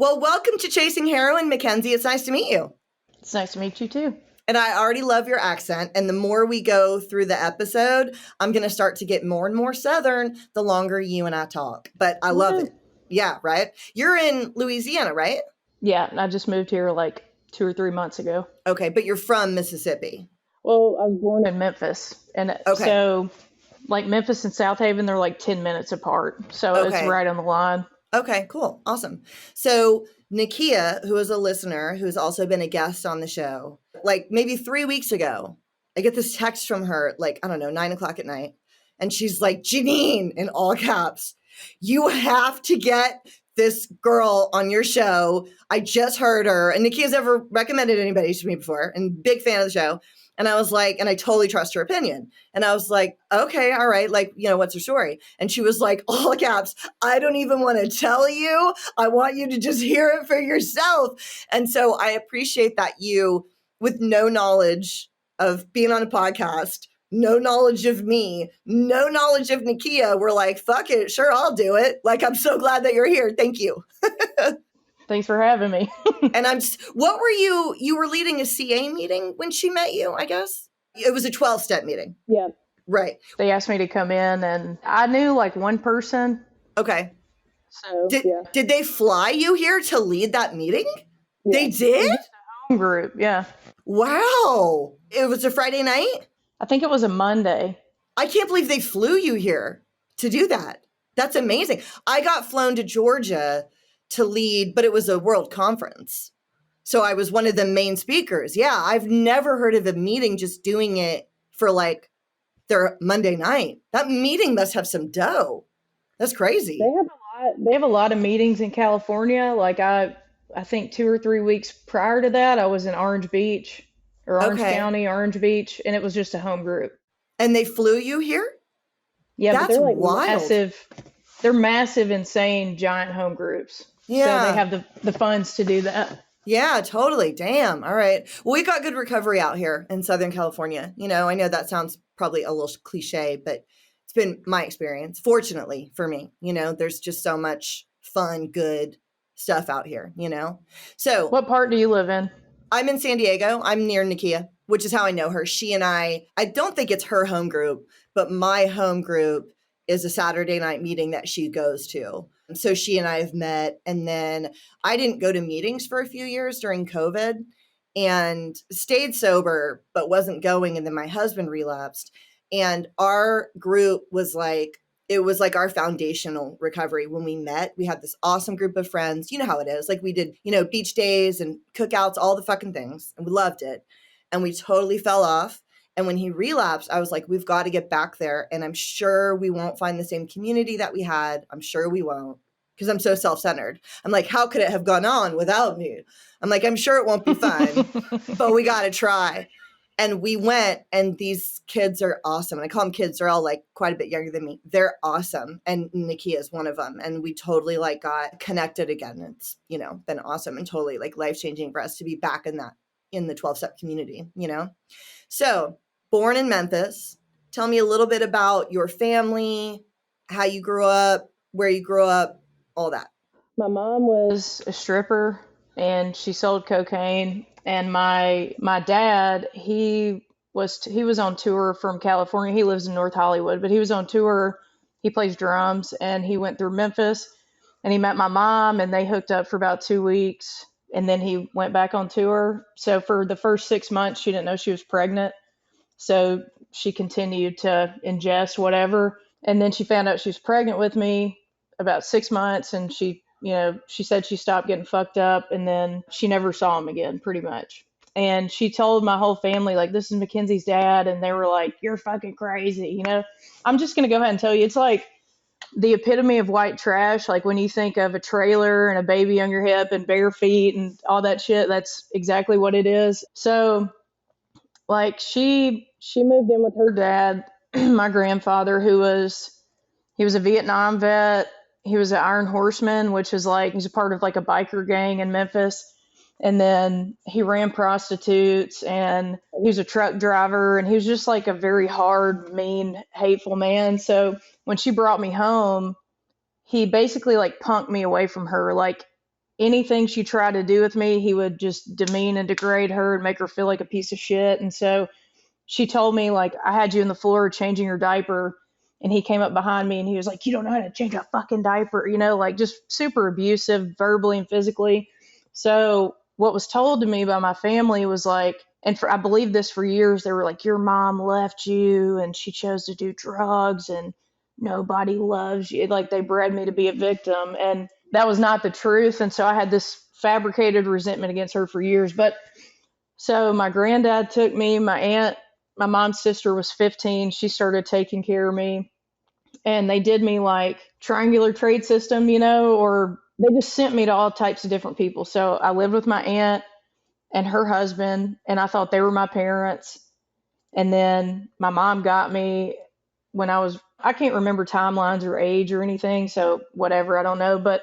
Well, welcome to Chasing Heroin, Mackenzie. It's nice to meet you. It's nice to meet you too. And I already love your accent. And the more we go through the episode, I'm going to start to get more and more Southern the longer you and I talk. But I love it. Yeah, right? You're in Louisiana, right? Yeah, I just moved here like 2 or 3 months ago. Okay, but you're from Mississippi. Well, I was born in Memphis. And so like Memphis and South Haven, they're like 10 minutes apart. So it's right on the line. Okay, cool. Awesome. So Nakia, who is a listener, who's also been a guest on the show, like maybe 3 weeks ago, I get this text from her, like, I don't know, 9:00 at night. And she's like, Janine, in all caps, you have to get this girl on your show. I just heard her. And Nakia's never recommended anybody to me before and big fan of the show. And I was like, and I totally trust her opinion. And I was like, okay, all right. Like, what's her story? And she was like, all caps, I don't even want to tell you. I want you to just hear it for yourself. And so I appreciate that you, with no knowledge of being on a podcast, no knowledge of me, no knowledge of Nakia, we're like, fuck it. Sure, I'll do it. Like, I'm so glad that you're here. Thank you. Thanks for having me. And what were you were leading a CA meeting when she met you, I guess? It was a 12-step meeting. Yeah. Right. They asked me to come in and I knew like one person. Okay. So, did they fly you here to lead that meeting? Yeah. They did? Just a home group, yeah. Wow. It was a Friday night? I think it was a Monday. I can't believe they flew you here to do that. That's amazing. I got flown to Georgia to lead, but it was a world conference. So I was one of the main speakers. Yeah, I've never heard of a meeting just doing it for like their Monday night. That meeting must have some dough. That's crazy. They have a lot of meetings in California. Like I think 2 or 3 weeks prior to that, I was in Orange Beach or Orange County, Orange Beach, and it was just a home group. And they flew you here? Yeah, that's but they're like wild. Massive. They're massive, insane, giant home groups. Yeah. So they have the funds to do that. Yeah, totally. Damn. All right. Well, we got good recovery out here in Southern California. I know that sounds probably a little cliche, but it's been my experience. Fortunately for me, there's just so much fun, good stuff out here, So what part do you live in? I'm in San Diego. I'm near Nakia, which is how I know her. She and I don't think it's her home group, but my home group is a Saturday night meeting that she goes to. So she and I have met. And then I didn't go to meetings for a few years during COVID and stayed sober, but wasn't going. And then my husband relapsed. And our group was like, it was like our foundational recovery. When we met, we had this awesome group of friends. You know how it is. Like we did, beach days and cookouts, all the fucking things. And we loved it. And we totally fell off. And when he relapsed, I was like, we've got to get back there. And I'm sure we won't find the same community that we had. I'm sure we won't, because I'm so self-centered. I'm like, how could it have gone on without me? I'm like, I'm sure it won't be fun, but we got to try. And we went, and these kids are awesome. And I call them kids. They're all like quite a bit younger than me. They're awesome. And Nakia is one of them. And we totally like got connected again. It's, been awesome and totally like life-changing for us to be back in the 12-step community, So born in Memphis. Tell me a little bit about your family, how you grew up, where you grew up, all that. My mom was a stripper and she sold cocaine. And my dad, he was on tour from California. He lives in North Hollywood, but he was on tour. He plays drums and he went through Memphis and he met my mom and they hooked up for about 2 weeks. And then he went back on tour. So for the first 6 months, she didn't know she was pregnant. So she continued to ingest whatever. And then she found out she was pregnant with me about 6 months. And she said she stopped getting fucked up. And then she never saw him again, pretty much. And she told my whole family, like, this is Mackenzie's dad. And they were like, you're fucking crazy. I'm just going to go ahead and tell you, it's like the epitome of white trash. Like when you think of a trailer and a baby on your hip and bare feet and all that shit, that's exactly what it is. So like she moved in with her dad, my grandfather, he was a Vietnam vet. He was an Iron Horseman, which is like, he's a part of like a biker gang in Memphis. And then he ran prostitutes and he was a truck driver and he was just like a very hard, mean, hateful man. So when she brought me home, he basically like punked me away from her. Like anything she tried to do with me, he would just demean and degrade her and make her feel like a piece of shit. And so she told me, like, I had you in the floor changing your diaper, and he came up behind me and he was like, you don't know how to change a fucking diaper, like just super abusive verbally and physically. So what was told to me by my family was like, and I believe this for years, they were like, your mom left you and she chose to do drugs and nobody loves you. Like, they bred me to be a victim, and that was not the truth. And so I had this fabricated resentment against her for years. But so my granddad took me, my aunt, my mom's sister was 15. She started taking care of me, and they did me like triangular trade system, or they just sent me to all types of different people. So I lived with my aunt and her husband, and I thought they were my parents. And then my mom got me when I can't remember timelines or age or anything. So whatever, I don't know. But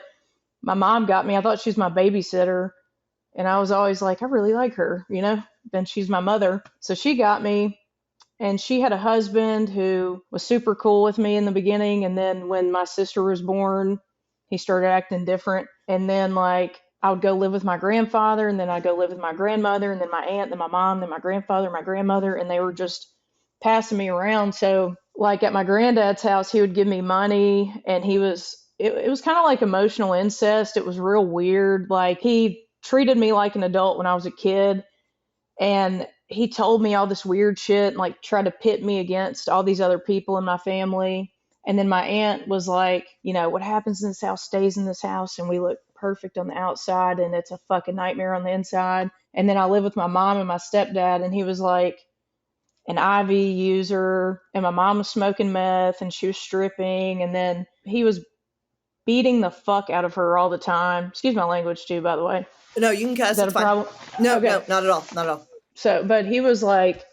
my mom got me. I thought she was my babysitter. And I was always like, I really like her, then she's my mother. So she got me, and she had a husband who was super cool with me in the beginning. And then when my sister was born, he started acting different. And then like I would go live with my grandfather, and then I'd go live with my grandmother, and then my aunt, then my mom, then my grandfather, my grandmother, and they were just passing me around. So like at my granddad's house, he would give me money, and it was kind of like emotional incest. It was real weird. Like, he treated me like an adult when I was a kid, and he told me all this weird shit and like tried to pit me against all these other people in my family. And then my aunt was like, what happens in this house stays in this house, and we look perfect on the outside and it's a fucking nightmare on the inside. And then I lived with my mom and my stepdad, and he was like an IV user, and my mom was smoking meth and she was stripping, and then he was beating the fuck out of her all the time. Excuse my language too, by the way. No, you can cuss. Is that it's a fine. problem? No, Okay. no, not at all. Not at all. So, but he was like,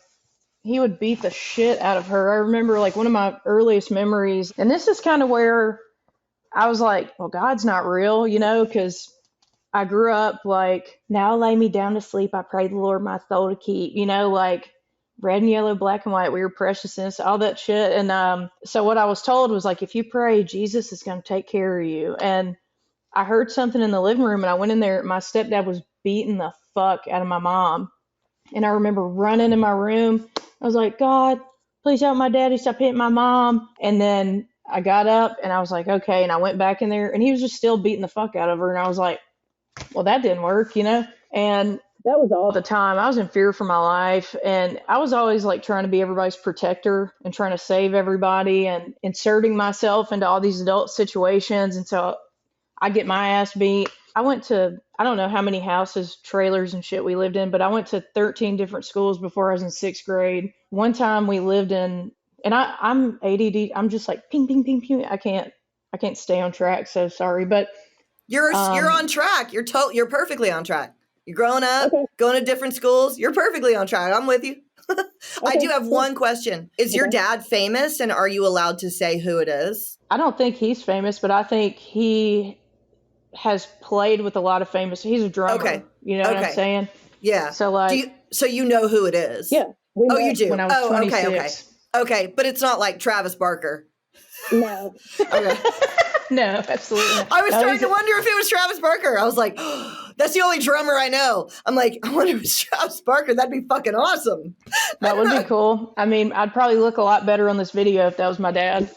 he would beat the shit out of her. I remember like one of my earliest memories, and this is kind of where I was like, well, God's not real, because I grew up like, now lay me down to sleep. I pray the Lord my soul to keep, like red and yellow, black and white, weird preciousness, all that shit. And so what I was told was like, if you pray, Jesus is going to take care of you. And I heard something in the living room, and I went in there. My stepdad was beating the fuck out of my mom. And I remember running in my room. I was like, God, please help my daddy stop hitting my mom. And then I got up and I was like, okay. And I went back in there, and he was just still beating the fuck out of her. And I was like, well, that didn't work, And that was all the time. I was in fear for my life. And I was always like trying to be everybody's protector and trying to save everybody and inserting myself into all these adult situations. And so I get my ass beat. I went to, I don't know how many houses, trailers and shit we lived in, but I went to 13 different schools before I was in 6th grade. One time we lived in, and I'm ADD. I'm just like ping, ping, ping, ping. I can't stay on track. So sorry, but You're on track. You're perfectly on track. You're growing up, going to different schools. You're perfectly on track. I'm with you. I do have one question. Is your dad famous, and are you allowed to say who it is? I don't think he's famous, but I think he has played with a lot of famous. He's a drummer. Okay. You know what I'm saying? Yeah. So like, so you know who it is? Yeah. Oh, you do? When I was 26. Okay. But it's not like Travis Barker. No. Okay. No, absolutely not. I was trying to wonder if it was Travis Barker. I was like, oh, that's the only drummer I know. I'm like, I wonder if it's Travis Barker. That'd be fucking awesome. That would be cool. I mean, I'd probably look a lot better on this video if that was my dad.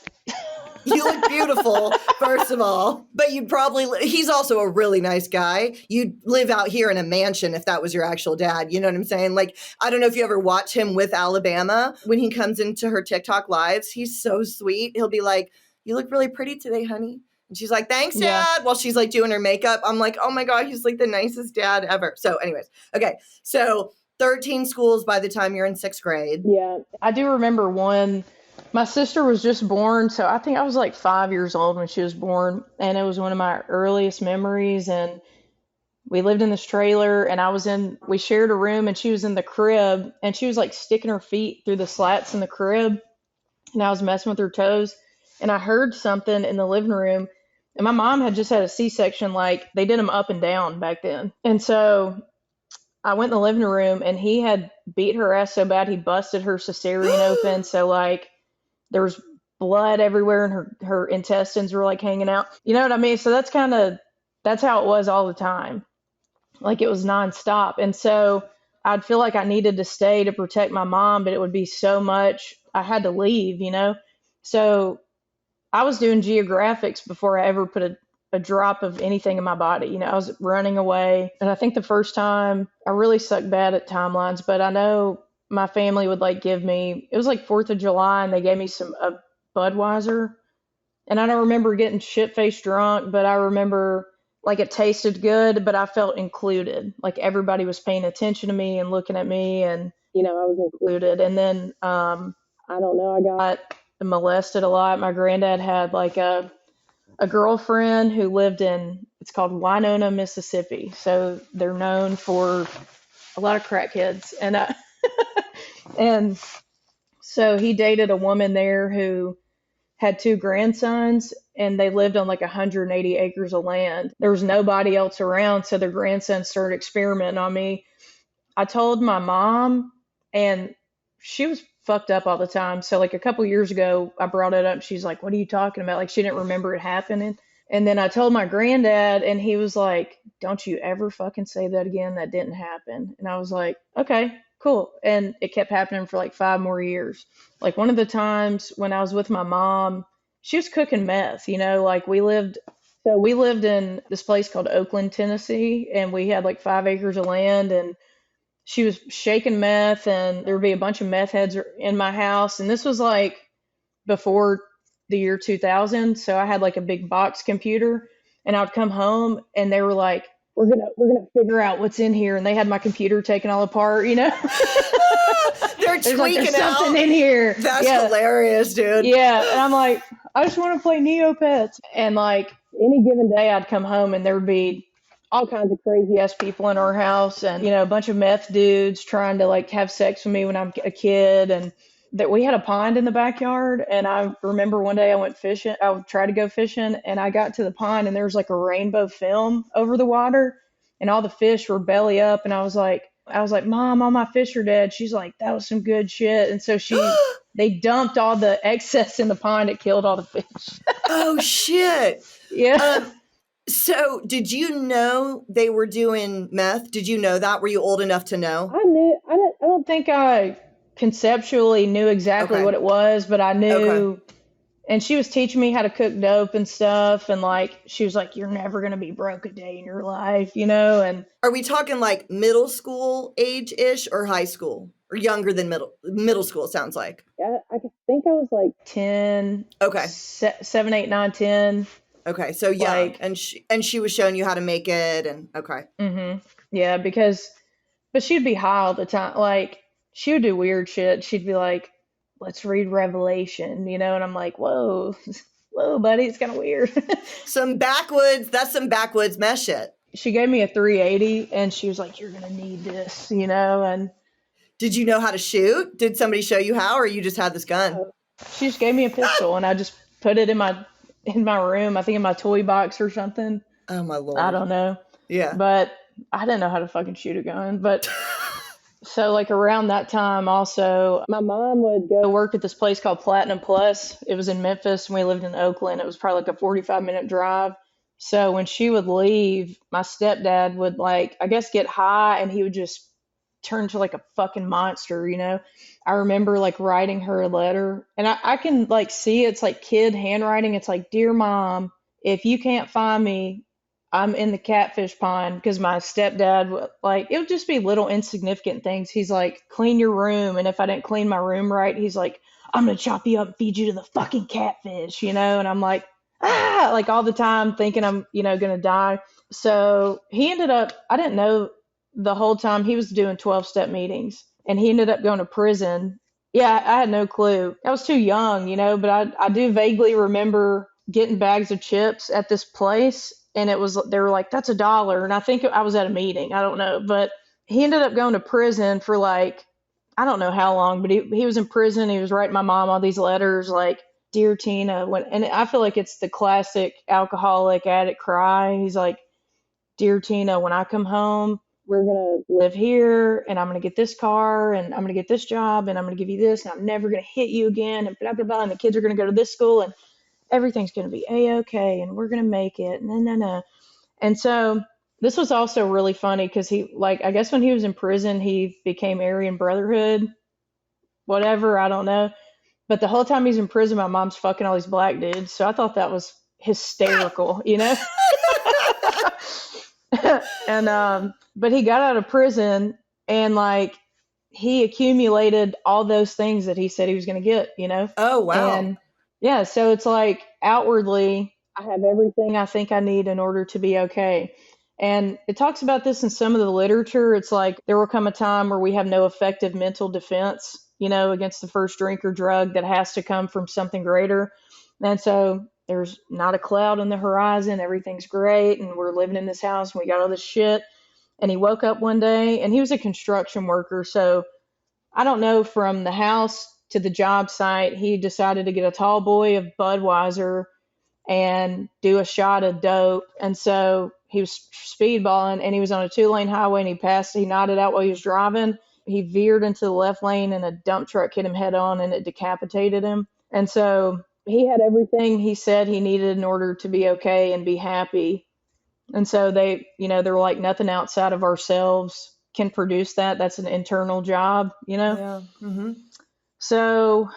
You look beautiful, first of all. But he's also a really nice guy. You'd live out here in a mansion if that was your actual dad. You know what I'm saying? Like, I don't know if you ever watch him with Alabama. When he comes into her TikTok lives, he's so sweet. He'll be like, you look really pretty today, honey. And she's like, thanks, Dad. Yeah. While she's like doing her makeup. I'm like, oh my God, he's like the nicest dad ever. So anyways, okay. So 13 schools by the time you're in 6th grade. Yeah. I do remember one. My sister was just born, so I think I was like 5 years old when she was born, and it was one of my earliest memories. And we lived in this trailer, and we shared a room, and she was in the crib, and she was like sticking her feet through the slats in the crib, and I was messing with her toes, and I heard something in the living room, and my mom had just had a C-section. Like, they did them up and down back then. And so I went in the living room, and he had beat her ass so bad he busted her cesarean open. So like, there was blood everywhere, and her intestines were like hanging out. You know what I mean? So that's kind of that's how it was all the time. Like it was nonstop. And so I'd feel like I needed to stay to protect my mom, but it would be so much I had to leave, you know? So I was doing geographics before I ever put a drop of anything in my body. You know, I was running away. And I think the first time I really sucked bad at timelines, but I know my family would like give me, it was like 4th of July and they gave me a Budweiser. And I don't remember getting shit faced drunk, but I remember like it tasted good, but I felt included. Like everybody was paying attention to me and looking at me, and I was included. And then I don't know, I got molested a lot. My granddad had like a girlfriend who lived in, it's called Winona, Mississippi. So they're known for a lot of crackheads. And so he dated a woman there who had 2 grandsons, and they lived on like 180 acres of land. There was nobody else around, so their grandsons started experimenting on me. I told my mom, and she was fucked up all the time. So like a couple years ago, I brought it up. She's like, "What are you talking about?" Like she didn't remember it happening. And then I told my granddad, and he was like, "Don't you ever fucking say that again. That didn't happen." And I was like, "Okay, cool." And it kept happening for like 5 more years. Like one of the times when I was with my mom, she was cooking meth, like we lived in this place called Oakland, Tennessee, and we had like 5 acres of land, and she was shaking meth, and there would be a bunch of meth heads in my house. And this was like before the year 2000. So I had like a big box computer, and I would come home and they were like, we're gonna figure out what's in here. And they had my computer taken all apart, They're There's like, tweaking there's out. something in here. That's Yeah. hilarious, dude. Yeah. And I'm like, I just want to play Neopets. And like any given day I'd come home and there would be all kinds of crazy ass people in our house, and a bunch of meth dudes trying to like have sex with me when I'm a kid. And that we had a pond in the backyard, and I remember one day I went fishing. I would try to go fishing, and I got to the pond, and there was like a rainbow film over the water, and all the fish were belly up. And I was like, "Mom, all my fish are dead." She's like, "That was some good shit." And so they dumped all the excess in the pond. It killed all the fish. Oh shit. Yeah. So did you know they were doing meth? Did you know that? Were you old enough to know? I knew. I don't think I conceptually knew exactly Okay. what it was, but I knew. Okay. And she was teaching me how to cook dope and stuff, and like she was like, "You're never gonna be broke a day in your life," And Are we talking like middle school age-ish or high school? Or younger than middle school, it sounds like. I think I was like 10. Okay. 7, 8, 9, 10. Okay. So young. Like, and she was showing you how to make it, and okay. Yeah, but she'd be high all the time. Like she would do weird shit. She'd be like, "Let's read Revelation," and I'm like, "Whoa, whoa, buddy, it's kind of weird." That's some backwoods mess shit. She gave me a 380, and she was like, "You're gonna need this," And did you know how to shoot? Did somebody show you how, or you just had this gun? She just gave me a pistol, and I just put it in my room. I think in my toy box or something. Oh my Lord. I don't know. Yeah. But I didn't know how to fucking shoot a gun. But so like around that time also, my mom would go work at this place called Platinum Plus. It was in Memphis, and we lived in Oakland. It was probably like a 45-minute drive. So when she would leave, my stepdad would like, I guess, get high, and he would just turn to like a fucking monster, I remember like writing her a letter, and I can like see it's like kid handwriting. It's like, "Dear Mom, if you can't find me, I'm in the catfish pond," because my stepdad would like, it would just be little insignificant things. He's like, "Clean your room." And if I didn't clean my room right, he's like, "I'm going to chop you up and feed you to the fucking catfish," And I'm like, like all the time thinking I'm, going to die. So he ended up, I didn't know the whole time he was doing 12-step meetings, and he ended up going to prison. Yeah, I had no clue. I was too young, but I do vaguely remember getting bags of chips at this place, and they were like, "That's $1." And I think I was at a meeting. I don't know. But he ended up going to prison for like, I don't know how long, but he was in prison. He was writing my mom all these letters like, "Dear Tina," and I feel like it's the classic alcoholic addict cry. He's like, "Dear Tina, when I come home, we're going to live here, and I'm going to get this car, and I'm going to get this job, and I'm going to give you this, and I'm never going to hit you again, and blah, blah, blah, and the kids are going to go to this school, and everything's going to be A-okay, and we're going to make it, no, no, no." And so this was also really funny because he, like, I guess when he was in prison, he became Aryan Brotherhood, whatever, I don't know. But the whole time he's in prison, my mom's fucking all these black dudes. So I thought that was hysterical, you know? And but he got out of prison and like he accumulated all those things that he said he was going to get, you know? Oh, wow. And yeah, so it's like outwardly I have everything I think I need in order to be okay. And it talks about this in some of the literature. It's like there will come a time where we have no effective mental defense, you know, against the first drink or drug that has to come from something greater. And so there's not a cloud on the horizon. Everything's great. And we're living in this house and we got all this shit. And he woke up one day and he was a construction worker. So I don't know, from the house to the job site, he decided to get a tall boy of Budweiser and do a shot of dope. And so he was speedballing and he was on a 2-lane highway and he nodded out while he was driving. He veered into the left lane and a dump truck hit him head on and it decapitated him. And so he had everything he said he needed in order to be okay and be happy. And so they, you know, they were like, nothing outside of ourselves can produce that. That's an internal job, you know? Yeah. Mm-hmm. So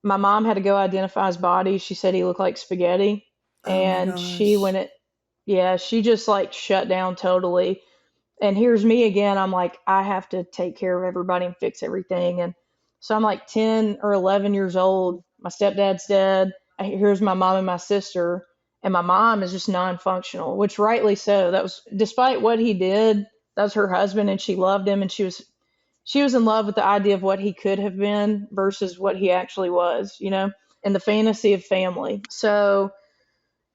my mom had to go identify his body. She said he looked like spaghetti. Oh my And gosh. she just like shut down totally. And here's me again. I'm like, I have to take care of everybody and fix everything. And so I'm like 10 or 11 years old. My stepdad's dead. Here's my mom and my sister. And my mom is just non-functional, which rightly so. That was, despite what he did, that was her husband and she loved him and she was in love with the idea of what he could have been versus what he actually was, you know, and the fantasy of family. So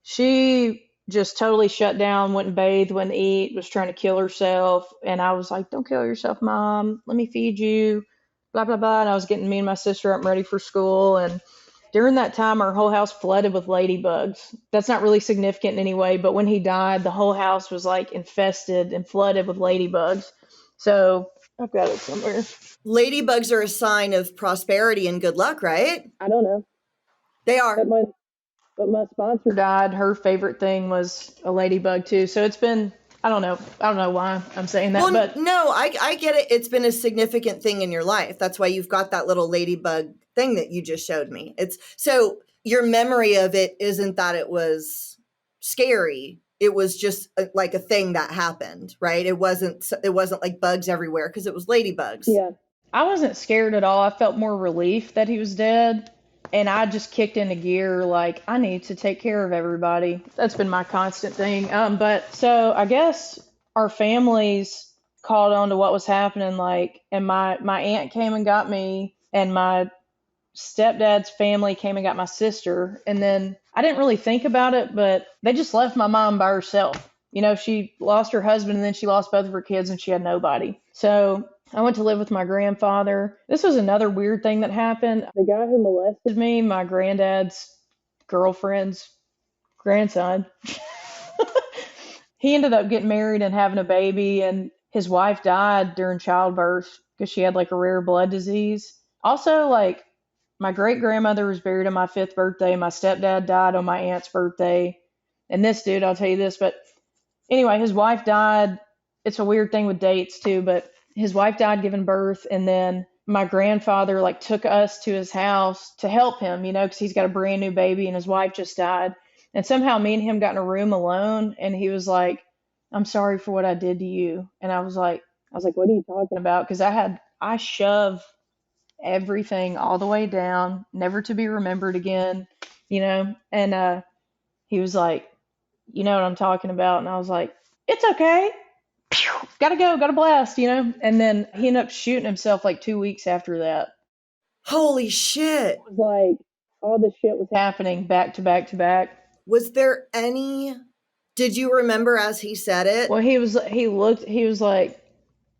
she just totally shut down, wouldn't bathe, wouldn't eat, was trying to kill herself. And I was like, don't kill yourself, Mom. Let me feed you, blah, blah, blah. And I was getting me and my sister up and ready for school. And during that time, our whole house flooded with ladybugs. That's not really significant in any way, but when he died, the whole house was like infested and flooded with ladybugs. So I've got it somewhere. Ladybugs are a sign of prosperity and good luck, right? I don't know. They But are. my sponsor died. Her favorite thing was a ladybug too. So it's been, I don't know. I don't know why I'm saying that, Well, but no, I get it. It's been a significant thing in your life. That's why you've got that little ladybug thing that you just showed me. It's so your memory of it isn't that it was scary. It was just like a thing that happened, right? It wasn't like bugs everywhere because it was ladybugs. yeah. I wasn't scared at all. I felt more relief that he was dead. And I just kicked into gear like, I need to take care of everybody. That's been my constant thing. But so I guess our families caught on to what was happening. Like, and my aunt came and got me, and my stepdad's family came and got my sister. And then I didn't really think about it, but they just left my mom by herself. You know, she lost her husband and then she lost both of her kids and she had nobody. So I went to live with my grandfather. This was another weird thing that happened. The guy who molested me, my granddad's girlfriend's grandson, he ended up getting married and having a baby, and his wife died during childbirth because she had like a rare blood disease. Also, like, my great grandmother was buried on my 5th birthday. My stepdad died on my aunt's birthday. And this dude, I'll tell you this, but anyway, his wife died. It's a weird thing with dates too, but his wife died giving birth, and then my grandfather like took us to his house to help him, you know, because he's got a brand new baby and his wife just died. And somehow me and him got in a room alone, and he was like, "I'm sorry for what I did to you." And I was like, "What are you talking about?" Because I shoved everything all the way down, never to be remembered again, you know. And he was like, "You know what I'm talking about?" And I was like, "It's okay. Pew, gotta go, gotta blast, you know." And then he ended up shooting himself like 2 weeks after that. Holy shit. It was like all this shit was happening back to back to back. Was there any Did you remember as he said it? Well, he was like,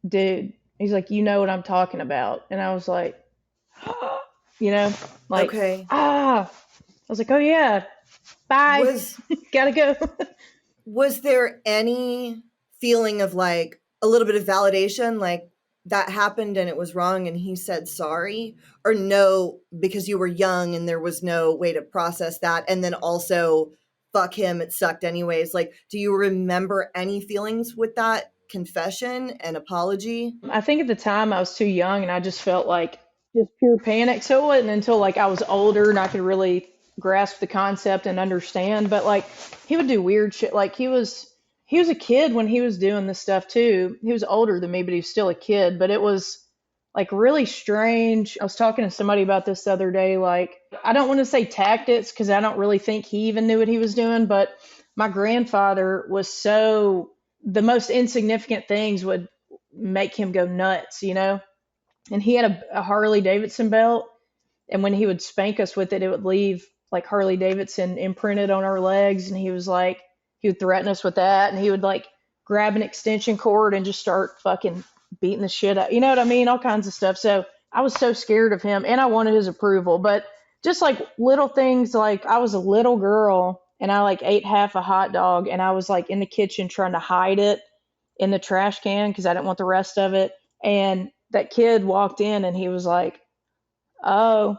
"Dude," he's like, "You know what I'm talking about." And I was like, you know, like, Okay. I was like, "Oh yeah, bye, Was gotta go." was there any feeling of like a little bit of validation, like that happened and it was wrong and he said sorry? Or no, because you were young and there was no way to process that? And then also fuck him, it sucked anyways. Like, do you remember any feelings with that confession and apology? I think at the time I was too young and I just felt like just pure panic. So it wasn't until like I was older and I could really grasp the concept and understand. But like he would do weird shit. Like he was a kid when he was doing this stuff too. He was older than me, but he was still a kid. But it was like really strange. I was talking to somebody about this the other day. Like I don't want to say tactics because I don't really think he even knew what he was doing. But my grandfather was so the most insignificant things would make him go nuts, you know? And he had a Harley Davidson belt. And when he would spank us with it, it would leave like Harley Davidson imprinted on our legs. And he would threaten us with that. And he would like grab an extension cord and just start fucking beating the shit out. You know what I mean? All kinds of stuff. So I was so scared of him and I wanted his approval. But just like little things, like I was a little girl and I like ate half a hot dog and I was like in the kitchen trying to hide it in the trash can because I didn't want the rest of it. And that kid walked in and he was like, "Oh,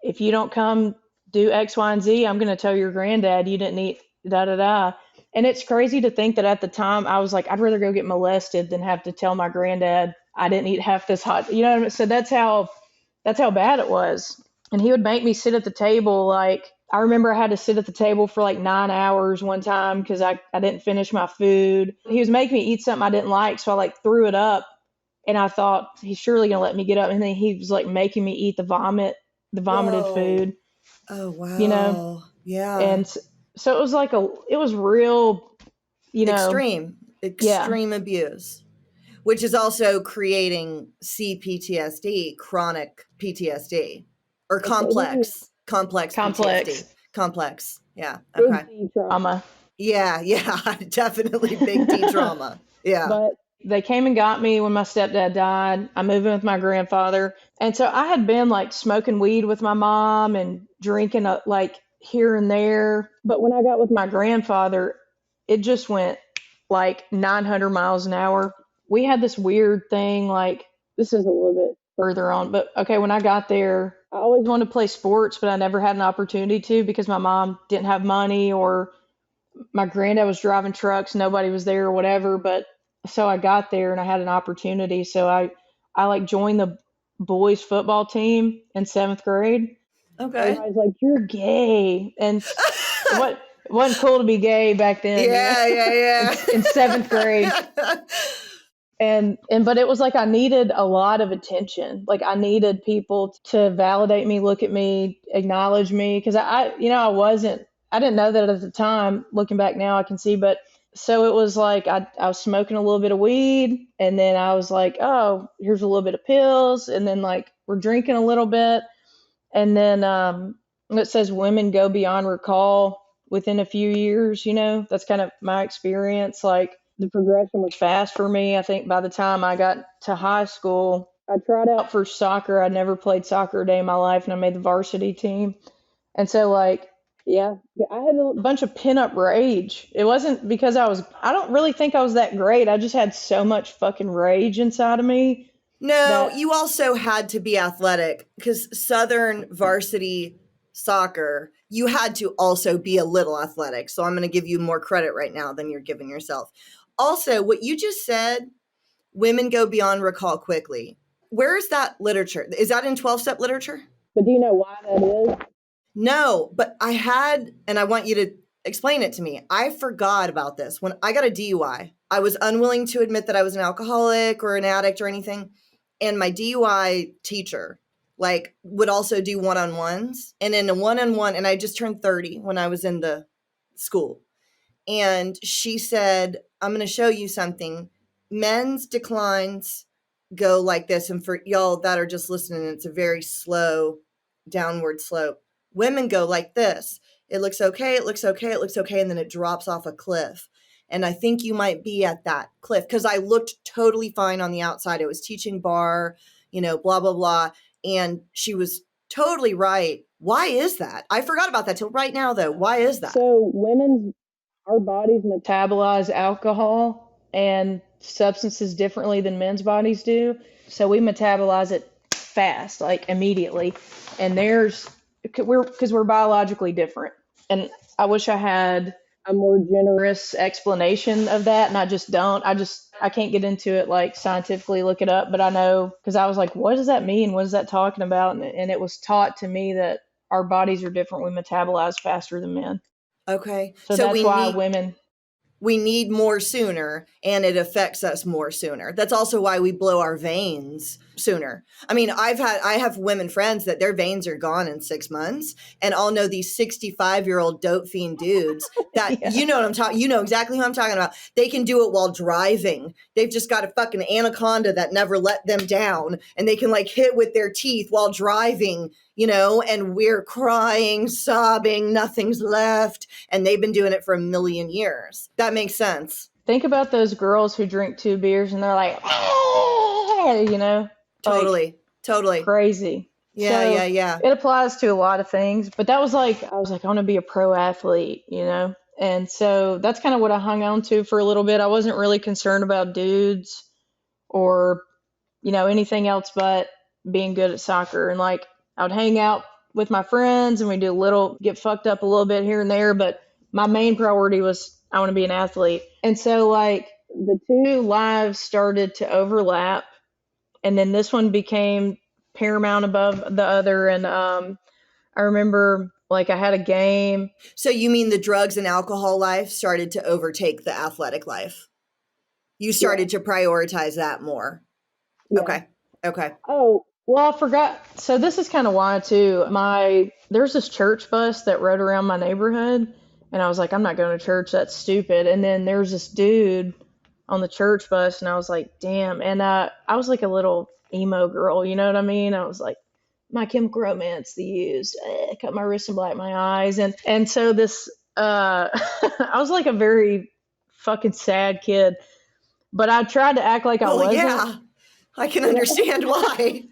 if you don't come do X, Y, and Z, I'm going to tell your granddad you didn't eat da da da." And it's crazy to think that at the time I was like, I'd rather go get molested than have to tell my granddad I didn't eat half this hot, you know what I mean? So that's how bad it was. And he would make me sit at the table. Like I remember I had to sit at the table for like 9 hours one time because I didn't finish my food. He was making me eat something I didn't like. So I like threw it up and I thought he's surely going to let me get up. And then he was like making me eat the vomited Whoa. food, Oh, you know? wow. Yeah. And so it was like it was real, you know, Extreme, yeah, extreme abuse, which is also creating CPTSD, chronic PTSD, or complex PTSD. complex, Complex. Yeah. big Okay. D trauma. Yeah. Definitely big D trauma. Yeah. But they came and got me when my stepdad died. I moved in with my grandfather. And so I had been like smoking weed with my mom and drinking like here and there. But when I got with my grandfather, it just went like 900 miles an hour. We had this weird thing, like, this is a little bit further on, but okay, when I got there, I always wanted to play sports, but I never had an opportunity to because my mom didn't have money or my granddad was driving trucks, nobody was there or whatever. But so I got there and I had an opportunity. So I like joined the boys football team in seventh grade. Okay. Everybody's like, "You're gay," and it wasn't cool to be gay back then. Yeah. In seventh grade. And but it was like I needed a lot of attention. Like I needed people to validate me, look at me, acknowledge me because I didn't know that at the time. Looking back now I can see, but so it was like I was smoking a little bit of weed and then I was like, "Oh, here's a little bit of pills," and then like we're drinking a little bit and then it says women go beyond recall within a few years, that's kind of my experience. Like the progression was fast for me. I think by the time I got to high school, I tried out for soccer. I'd never played soccer a day in my life, and I made the varsity team. And so, like, yeah, I had a bunch of pin-up rage. It wasn't because I don't really think I was that great. I just had so much fucking rage inside of me. No, you also had to be athletic because Southern varsity soccer, you had to also be a little athletic. So I'm going to give you more credit right now than you're giving yourself. Also, what you just said, women go beyond recall quickly. Where is that literature? Is that in 12-step literature? But do you know why that is? No, but and I want you to explain it to me. I forgot about this. When I got a DUI, I was unwilling to admit that I was an alcoholic or an addict or anything. And my DUI teacher, like, would also do one-on-ones. And in a one-on-one, and I just turned 30 when I was in the school. And she said, "I'm going to show you something. Men's declines go like this." And for y'all that are just listening, it's a very slow downward slope. Women go like this. It looks okay, it looks okay, it looks okay, and then it drops off a cliff. And I think you might be at that cliff because I looked totally fine on the outside. I was teaching bar, blah, blah, blah. And she was totally right. Why is that? I forgot about that till right now, though. Why is that? So our bodies metabolize alcohol and substances differently than men's bodies do. So we metabolize it fast, like immediately. And because we're biologically different. And I wish I had a more generous explanation of that, and I just don't. I can't get into it like scientifically look it up, but I know because I was like, what does that mean? What is that talking about? And it was taught to me that our bodies are different. We metabolize faster than men. Okay. So So that's why women. we need more sooner, and it affects us more sooner. That's also why we blow our veins sooner. I mean, I have women friends that their veins are gone in 6 months, and I'll know these 65-year-old dope fiend dudes that Yeah. you know what I'm talking. You know exactly who I'm talking about. They can do it while driving. They've just got a fucking anaconda that never let them down, and they can like hit with their teeth while driving. And we're crying, sobbing, nothing's left. And they've been doing it for a million years. That makes sense. Think about those girls who drink 2 beers and they're like, "Ah," Totally. crazy. Yeah. It applies to a lot of things, but I was like, I want to be a pro athlete, And so that's kind of what I hung on to for a little bit. I wasn't really concerned about dudes or, anything else but being good at soccer. And like, I would hang out with my friends and we get fucked up a little bit here and there. But my main priority was I want to be an athlete. And so like the two lives started to overlap. And then this one became paramount above the other. And I remember like I had a game. So you mean the drugs and alcohol life started to overtake the athletic life? You started to prioritize that more. Yeah. Okay. Oh, well, I forgot. So this is kind of why too. There's this church bus that rode around my neighborhood, and I was like, I'm not going to church. That's stupid. And then there's this dude on the church bus, and I was like, damn. And I was like a little emo girl, you know what I mean? I was like, My Chemical Romance, The Used, cut my wrists and black my eyes, and so this, I was like a very fucking sad kid, but I tried to act like I wasn't. Yeah, I can understand why.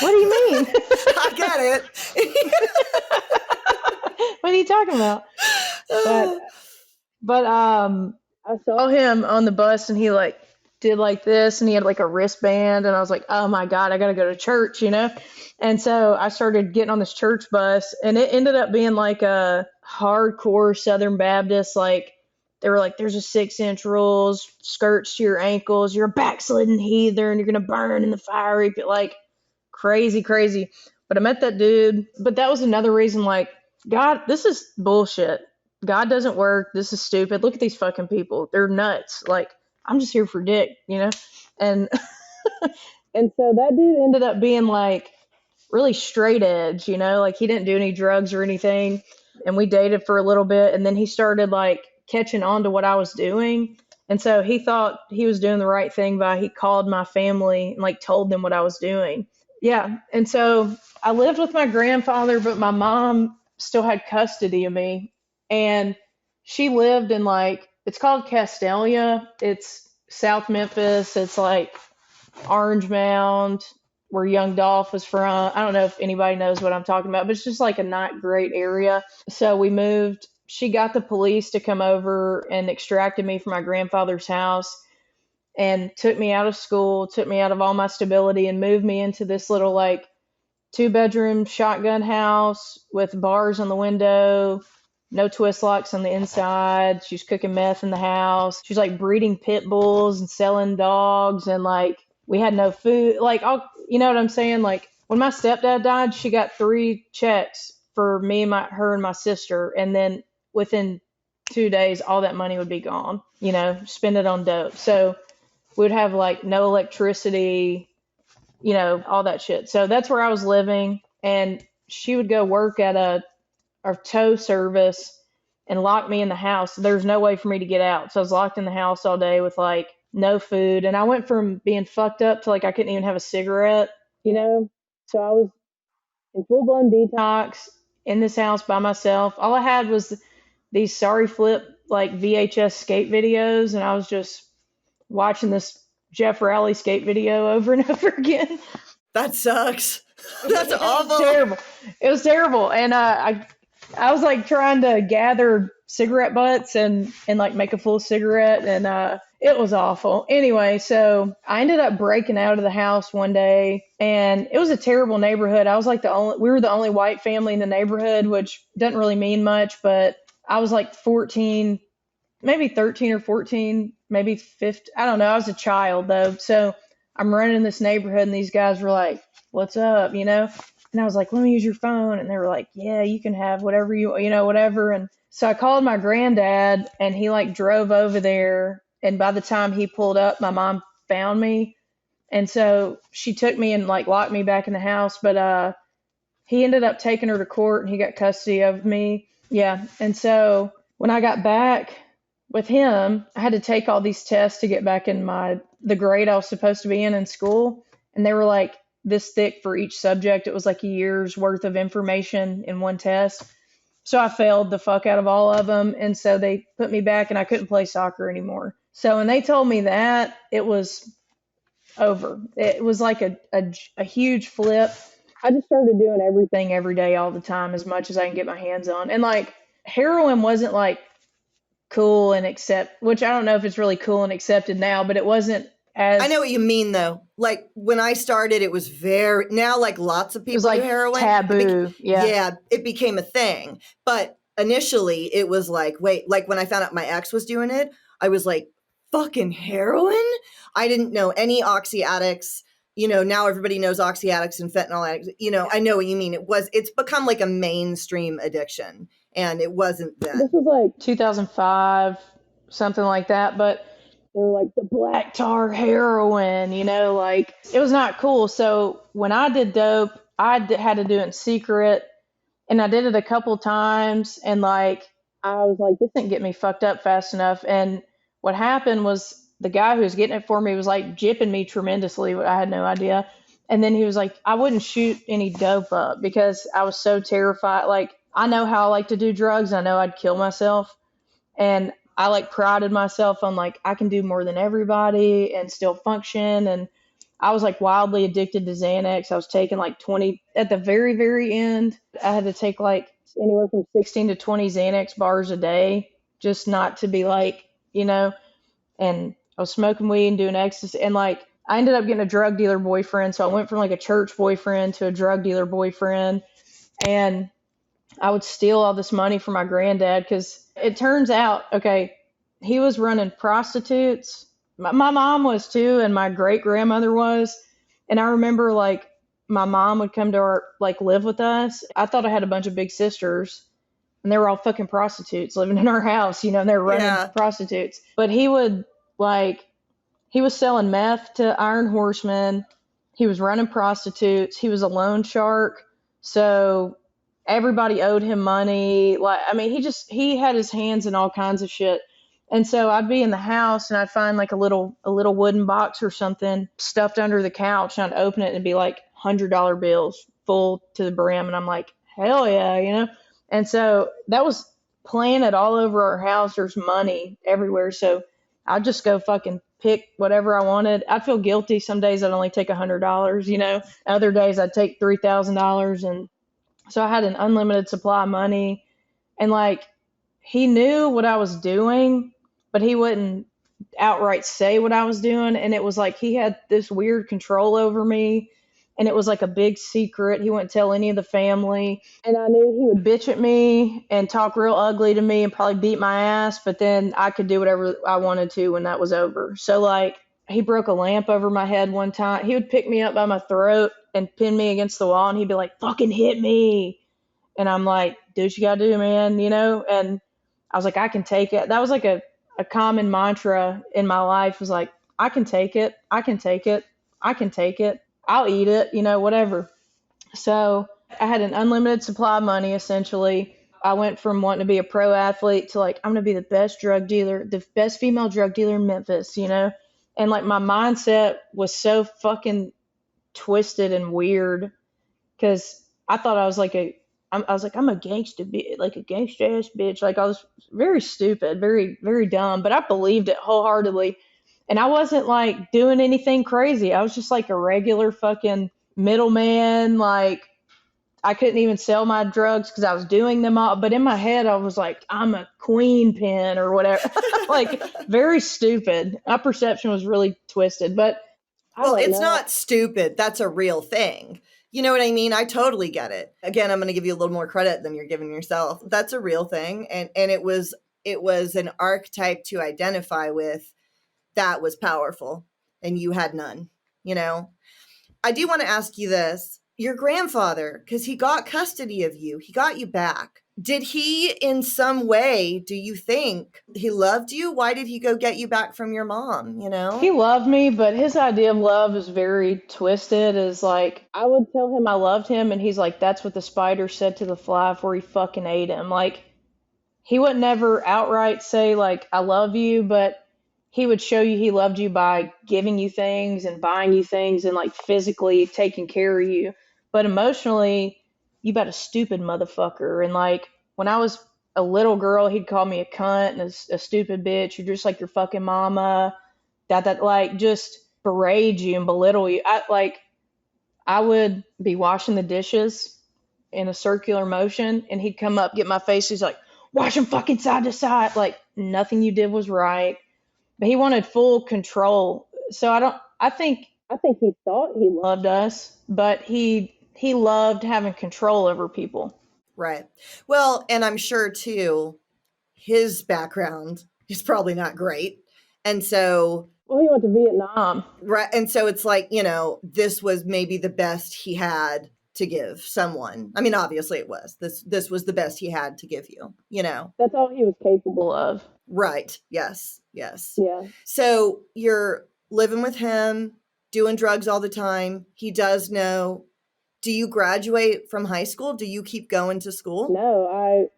What do you mean? I get it. What are you talking about? But I saw him on the bus and he like did like this and he had like a wristband and I was like, oh my God, I gotta go to church, And so I started getting on this church bus and it ended up being like a hardcore Southern Baptist, like they were like, there's a 6-inch rules, skirts to your ankles, you're a backslidden heathen, you're gonna burn in the fire if you like crazy. But I met that dude. But that was another reason, like, God, this is bullshit. God doesn't work. This is stupid. Look at these fucking people. They're nuts. Like, I'm just here for dick, And and so that dude ended up being like really straight edge, like he didn't do any drugs or anything. And we dated for a little bit and then he started like catching on to what I was doing. And so he thought he was doing the right thing he called my family and like told them what I was doing. Yeah. And so I lived with my grandfather, but my mom still had custody of me. And she lived in like, it's called Castelia. It's South Memphis. It's like Orange Mound, where Young Dolph was from. I don't know if anybody knows what I'm talking about, but it's just like a not great area. So we moved. She got the police to come over and extracted me from my grandfather's house and took me out of school, took me out of all my stability and moved me into this little like 2-bedroom shotgun house with bars on the window, no twist locks on the inside. She's cooking meth in the house. She's like breeding pit bulls and selling dogs and like we had no food. Like, you know what I'm saying? Like when my stepdad died, she got 3 checks for me and her and my sister. And then within 2 days, all that money would be gone, spend it on dope. So we'd have like no electricity, all that shit. So that's where I was living. And she would go work at a tow service and lock me in the house. There's no way for me to get out. So I was locked in the house all day with like no food. And I went from being fucked up to like I couldn't even have a cigarette, So I was in full blown detox in this house by myself. All I had was these sorry flip like VHS skate videos. And I was just watching this Jeff Rowley skate video over and over again. That sucks. That's awful. It was terrible. And I I was like trying to gather cigarette butts and like make a full cigarette, and it was awful. Anyway, so I ended up breaking out of the house one day, and it was a terrible neighborhood. I was like we were the only white family in the neighborhood, which doesn't really mean much, but I was like 14, maybe 13 or 14, maybe 15. I don't know. I was a child though. So I'm running in this neighborhood and these guys were like, "What's up?" And I was like, "Let me use your phone." And they were like, "Yeah, you can have whatever whatever." And so I called my granddad and he like drove over there. And by the time he pulled up, my mom found me. And so she took me and like locked me back in the house. But he ended up taking her to court and he got custody of me. Yeah. And so when I got back with him, I had to take all these tests to get back in the grade I was supposed to be in school. And they were like this thick for each subject. It was like a year's worth of information in one test. So I failed the fuck out of all of them. And so they put me back and I couldn't play soccer anymore. So when they told me that, it was over. It was like a huge flip. I just started doing everything every day all the time as much as I can get my hands on. And like heroin wasn't like cool and which I don't know if it's really cool and accepted now, but it wasn't as. I know what you mean though. Like when I started, it was now like lots of It was people like do heroin. taboo. Yeah, it became a thing. But initially it was like, wait, like when I found out my ex was doing it, I was like, fucking heroin? I didn't know any oxy addicts. Now everybody knows oxy addicts and fentanyl addicts. I know what you mean. It's become like a mainstream addiction. And it wasn't then. This was like 2005, something like that. But they were like the black tar heroin, like it was not cool. So when I did dope, had to do it in secret. And I did it a couple times. And like, I was like, this didn't get me fucked up fast enough. And what happened was the guy who was getting it for me was like jipping me tremendously. I had no idea. And then he was like, I wouldn't shoot any dope up because I was so terrified. Like, I know how I like to do drugs. I know I'd kill myself. And I like prided myself on like, I can do more than everybody and still function. And I was like wildly addicted to Xanax. I was taking like 20 at the very, very end. I had to take like anywhere from 16 to 20 Xanax bars a day just not to be like, and I was smoking weed and doing ecstasy. And like, I ended up getting a drug dealer boyfriend. So I went from like a church boyfriend to a drug dealer boyfriend. And I would steal all this money from my granddad because it turns out, okay, he was running prostitutes. My mom was too, and my great grandmother was. And I remember like my mom would come to live with us. I thought I had a bunch of big sisters and they were all fucking prostitutes living in our house, and they were running prostitutes. But he was selling meth to Iron Horsemen. He was running prostitutes. He was a loan shark. So everybody owed him money. Like, I mean, he had his hands in all kinds of shit. And so I'd be in the house and I'd find like a little wooden box or something stuffed under the couch, and I'd open it and it'd be like $100 bills full to the brim. And I'm like, hell yeah, And so that was planted all over our house. There's money everywhere. So I'd just go fucking pick whatever I wanted. I'd feel guilty. Some days I'd only take $100, Other days I'd take $3,000. And so I had an unlimited supply of money. And like, he knew what I was doing, but he wouldn't outright say what I was doing. And it was like he had this weird control over me. And it was like a big secret. He wouldn't tell any of the family. And I knew he would bitch at me and talk real ugly to me and probably beat my ass. But then I could do whatever I wanted to when that was over. So like, he broke a lamp over my head one time. He would pick me up by my throat and pin me against the wall. And he'd be like, fucking hit me. And I'm like, do what you gotta do, man, And I was like, I can take it. That was like a common mantra in my life, was like, I can take it. I can take it. I can take it. I'll eat it, whatever. So I had an unlimited supply of money, essentially. I went from wanting to be a pro athlete to like, I'm going to be the best drug dealer, the best female drug dealer in Memphis, And like my mindset was so fucking twisted and weird because I thought I was like I'm a gangster bitch, like a gangster ass bitch. Like I was very stupid, very, very dumb, but I believed it wholeheartedly. And I wasn't like doing anything crazy. I was just like a regular fucking middleman. Like I couldn't even sell my drugs because I was doing them all. But in my head, I was like, I'm a queen pin or whatever. Like, very stupid. My perception was really twisted. But I Well, don't it's know. not stupid. That's a real thing. You know what I mean? I totally get it. Again, I'm going to give you a little more credit than you're giving yourself. That's a real thing. And it was an archetype to identify with that was powerful, and you had none, you know? I do want to ask you this. Your grandfather, because he got custody of you, he got you back. Did he, in some way, do you think he loved you? Why did he go get you back from your mom, you know? He loved me, but his idea of love is very twisted. Is like, I would tell him I loved him, and he's like, that's what the spider said to the fly before he fucking ate him. Like, he would never outright say, like, I love you, but he would show you he loved you by giving you things and buying you things and, like, physically taking care of you. But emotionally, you about a stupid motherfucker. And, like, when I was a little girl, he'd call me a cunt and a stupid bitch. You're just like your fucking mama. That like just berate you and belittle you. I would be washing the dishes in a circular motion, and he'd come up, get my face. He's like, wash them fucking side to side. Like, nothing you did was right. But he wanted full control. So I think he thought he loved us, but he loved having control over people. Right. Well, and I'm sure too, his background is probably not great. And so, Well, he went to Vietnam. right. And so it's like, you know, this was maybe the best he had to give someone. I mean, obviously it was. This was the best he had to give you, you know. That's all he was capable of. Right. Yes. Yes. Yeah. So you're living with him, doing drugs all the time. He does know. Do you graduate from high school? Do you keep going to school? No, I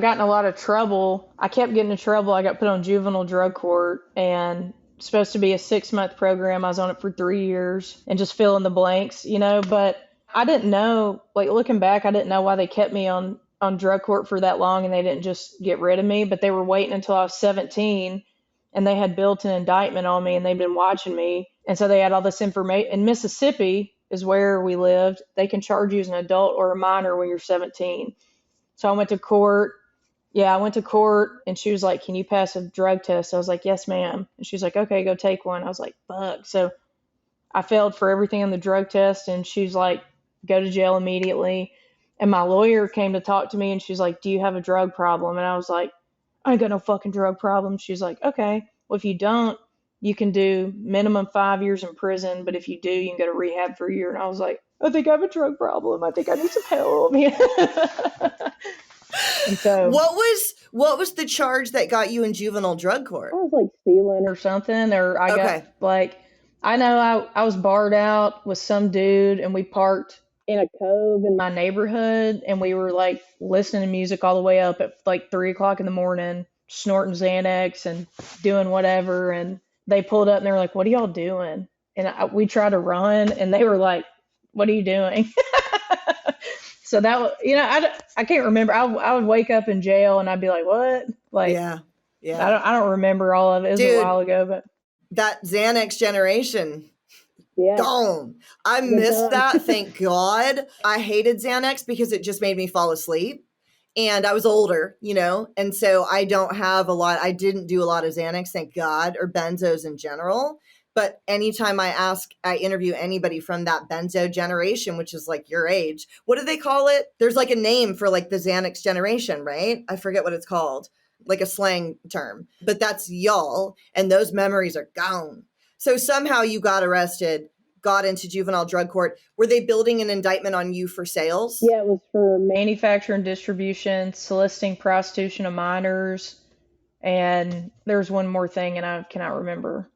got in a lot of trouble. I kept getting in trouble. I got put on juvenile drug court, and it's supposed to be a 6-month program. I was on it for 3 years and just fill in the blanks, you know, but I didn't know, like, looking back, I didn't know why they kept me on drug court for that long, and they didn't just get rid of me, but they were waiting until I was 17, and they had built an indictment on me, and they've been watching me. And so they had all this information. In Mississippi is where we lived. They can charge you as an adult or a minor when you're 17. So I went to court. Yeah, I went to court, and she was like, can you pass a drug test? I was like, yes, ma'am. And she's like, okay, go take one. I was like, fuck. So I failed for everything on the drug test, and she's like, go to jail immediately. And my lawyer came to talk to me, and she's like, do you have a drug problem? And I was like, I ain't got no fucking drug problem. She's like, okay, well, if you don't, you can do minimum 5 years in prison, but if you do, you can go to rehab for a year. And I was like, I think I have a drug problem. I think I need some help. And so, what was the charge that got you in juvenile drug court? I was like stealing or something, or I got like, I know I was barred out with some dude, and we parked in a cove in my neighborhood, and we were like listening to music all the way up at like 3 o'clock in the morning, snorting Xanax and doing whatever. And they pulled up, and they were like, what are y'all doing? And we tried to run, and they were like, what are you doing? So that was, you know, I can't remember. I would wake up in jail, and I'd be like, what? Like, yeah. I don't remember all of it. It was a while ago, but that Xanax generation. Yeah. Gone. I missed that. Thank God. I hated Xanax because it just made me fall asleep. And I was older, you know, and so I didn't do a lot of Xanax, thank God, or benzos in general. But anytime I interview anybody from that benzo generation, which is like your age, what do they call it? There's like a name for like the Xanax generation, right? I forget what it's called, like a slang term, but that's y'all. And those memories are gone. So somehow you got arrested, got into juvenile drug court. Were they building an indictment on you for sales? Yeah, it was for manufacture and distribution, soliciting prostitution of minors, and there's one more thing, and I cannot remember.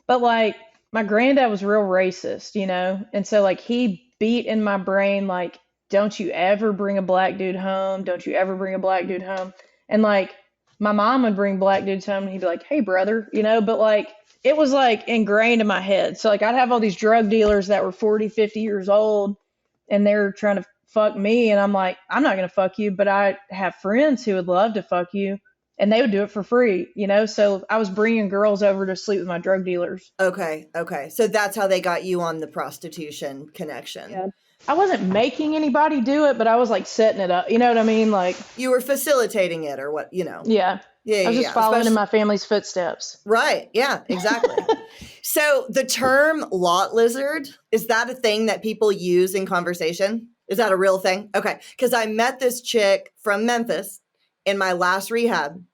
But like, my granddad was real racist, you know, and so like he beat in my brain like, don't you ever bring a black dude home, don't you ever bring a black dude home. And like, my mom would bring black dudes home, and he'd be like, hey brother, you know, but like, it was like ingrained in my head. So like, I'd have all these drug dealers that were 40, 50 years old, and they're trying to fuck me. And I'm like, I'm not going to fuck you, but I have friends who would love to fuck you, and they would do it for free, you know? So I was bringing girls over to sleep with my drug dealers. Okay. So that's how they got you on the prostitution connection. Yeah. I wasn't making anybody do it, but I was like setting it up. You know what I mean? Like, You were facilitating it or what, yeah. Yeah, I was just following in my family's footsteps. Right. Yeah, exactly. So the term lot lizard, is that a thing that people use in conversation? Is that a real thing? Okay. Because I met this chick from Memphis in my last rehab,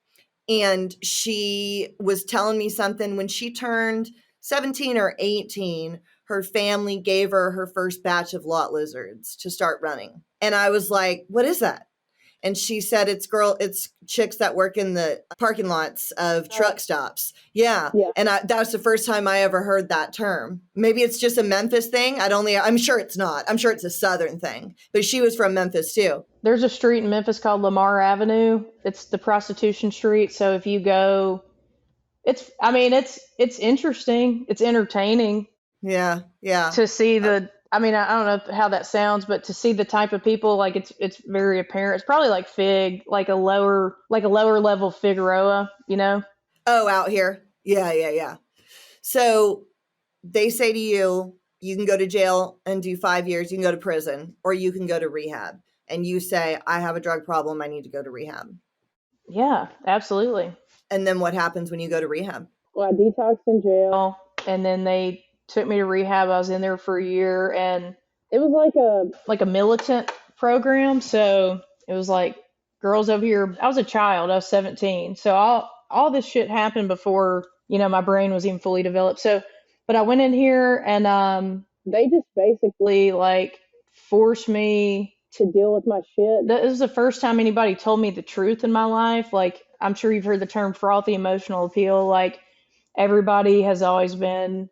and she was telling me something when she turned 17 or 18. Her family gave her first batch of lot lizards to start running. And I was like, what is that? And she said it's chicks that work in the parking lots of truck stops. Yeah. And that was the first time I ever heard that term. Maybe it's just a Memphis thing. I'm sure it's not. I'm sure it's a Southern thing, but she was from Memphis too. There's a street in Memphis called Lamar Avenue. It's the prostitution street. So if you go, it's interesting. It's entertaining. Yeah. Yeah. To see I don't know how that sounds, but to see the type of people, like it's very apparent. It's probably like Fig, like a lower level Figueroa, you know? Oh, out here. Yeah, yeah, yeah. So they say to you, you can go to jail and do 5 years, you can go to prison, or you can go to rehab. And you say, I have a drug problem, I need to go to rehab. Yeah, absolutely. And then what happens when you go to rehab? Well, I detoxed in jail, and then they took me to rehab. I was in there for a year, and it was like a militant program. So it was like girls over here. I was a child. I was 17. So all this shit happened before, my brain was even fully developed. So, but I went in here, and they just basically like forced me to deal with my shit. This is the first time anybody told me the truth in my life. Like, I'm sure you've heard the term frothy emotional appeal. Like, everybody has always been,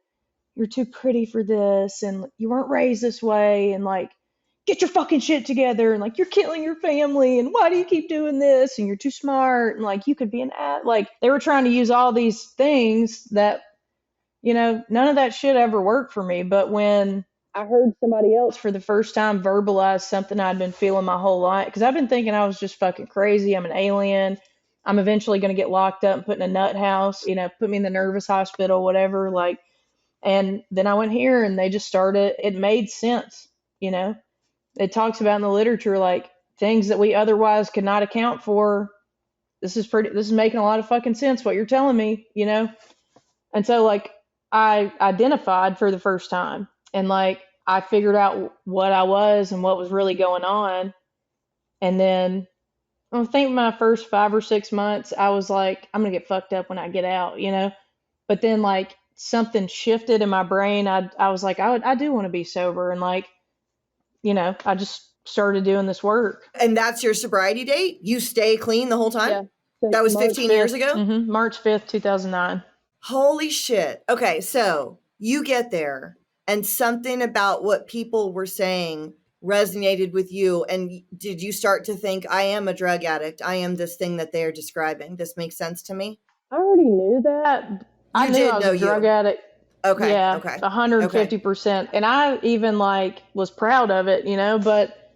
you're too pretty for this, and you weren't raised this way, and like, get your fucking shit together, and like, you're killing your family, and why do you keep doing this, and you're too smart, and like, you could be like, they were trying to use all these things that, none of that shit ever worked for me. But when I heard somebody else for the first time verbalize something I'd been feeling my whole life, because I've been thinking I was just fucking crazy, I'm an alien, I'm eventually going to get locked up and put in a nut house, put me in the nervous hospital, whatever, like. And then I went here, and they just started, it made sense, It talks about in the literature, like, things that we otherwise could not account for. This is making a lot of fucking sense, what you're telling me, And so, like, I identified for the first time, and like, I figured out what I was and what was really going on. And then I think my first 5 or 6 months, I was like, I'm gonna get fucked up when I get out, But then, like, something shifted in my brain. I was like, I do want to be sober, and like, I just started doing this work. And that's your sobriety date? You stay clean the whole time? Yeah. That was 15 years ago? Mm-hmm. March 5th, 2009. Holy shit. Okay, so you get there, and something about what people were saying resonated with you. And did you start to think, I am a drug addict, I am this thing that they're describing, this makes sense to me? I already knew that. I knew I was a drug addict. Okay. Yeah, okay. 150%. And I even like was proud of it, but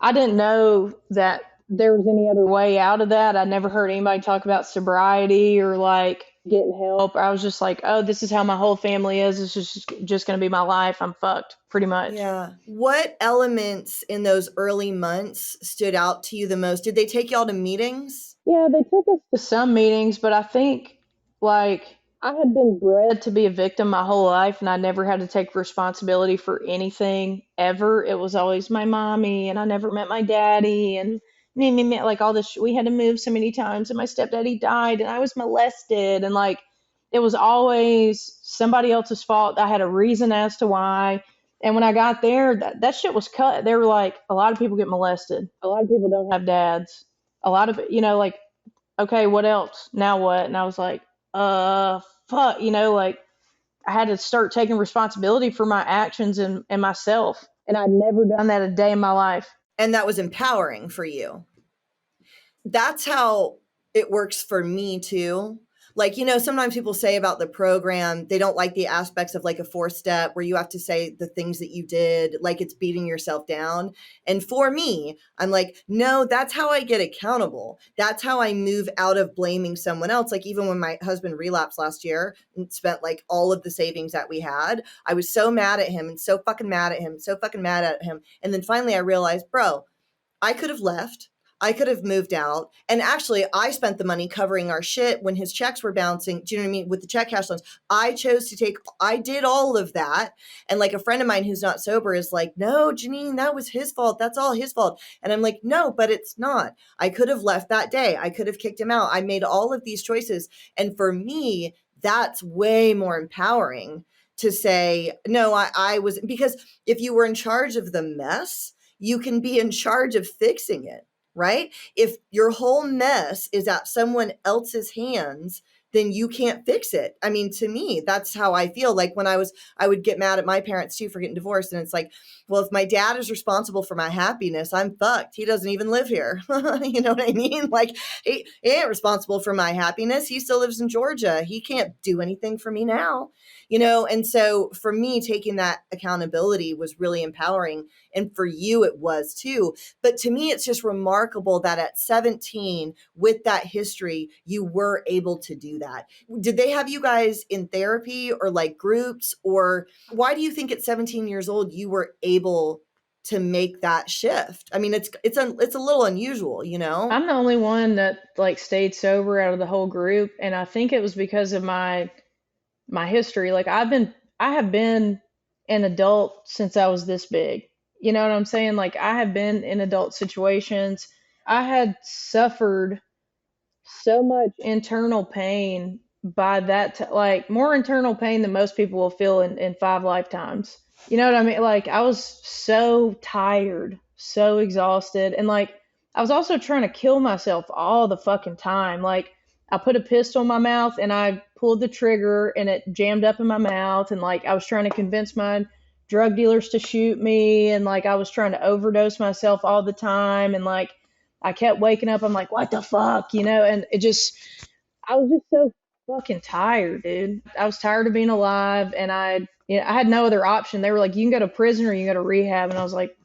I didn't know that there was any other way out of that. I never heard anybody talk about sobriety or like getting help. I was just like, oh, this is how my whole family is. This is just going to be my life. I'm fucked, pretty much. Yeah. What elements in those early months stood out to you the most? Did they take y'all to meetings? Yeah, they took us to some meetings, but I think like I had been bred to be a victim my whole life, and I never had to take responsibility for anything ever. It was always my mommy, and I never met my daddy, and me, like all this. We had to move so many times, and my stepdaddy died, and I was molested, and like it was always somebody else's fault. I had a reason as to why. And when I got there, that shit was cut. They were like, a lot of people get molested. A lot of people don't have dads. A lot of, like, okay, what else? Now what? And I was like, fuck, like I had to start taking responsibility for my actions and myself. And I'd never done that a day in my life. And that was empowering for you. That's how it works for me too. Like, sometimes people say about the program, they don't like the aspects of like a 4-step where you have to say the things that you did, like it's beating yourself down. And for me, I'm like, no, that's how I get accountable. That's how I move out of blaming someone else. Like even when my husband relapsed last year and spent like all of the savings that we had, I was so mad at him and so fucking mad at him, so fucking mad at him. And then finally I realized, bro, I could have left. I could have moved out. And actually, I spent the money covering our shit when his checks were bouncing. Do you know what I mean? With the check cash loans, I did all of that. And like a friend of mine who's not sober is like, no, Janine, that was his fault. That's all his fault. And I'm like, no, but it's not. I could have left that day. I could have kicked him out. I made all of these choices. And for me, that's way more empowering to say, no, I was, because if you were in charge of the mess, you can be in charge of fixing it, right? If your whole mess is at someone else's hands, then you can't fix it. I mean, to me, that's how I feel. Like when I would get mad at my parents too for getting divorced. And it's like, well, if my dad is responsible for my happiness, I'm fucked. He doesn't even live here. You know what I mean? Like he ain't responsible for my happiness. He still lives in Georgia. He can't do anything for me now, And so for me, taking that accountability was really empowering. And for you, it was too. But to me, it's just remarkable that at 17, with that history, you were able to do that. Did they have you guys in therapy or like groups? Or why do you think at 17 years old, you were able to make that shift? I mean, it's a little unusual, I'm the only one that like stayed sober out of the whole group, and I think it was because of my history. Like I have been an adult since I was this big. You know what I'm saying? Like I have been in adult situations. I had suffered so much internal pain by like more internal pain than most people will feel in 5 lifetimes. You know what I mean? Like I was so tired, so exhausted, and like I was also trying to kill myself all the fucking time. Like I put a pistol in my mouth and I pulled the trigger and it jammed up in my mouth, and like I was trying to convince my drug dealers to shoot me, and like I was trying to overdose myself all the time, and like I kept waking up. I'm like, what the fuck, and I was just so fucking tired, dude. I was tired of being alive, and I had no other option. They were like, you can go to prison or you can go to rehab, and I was like,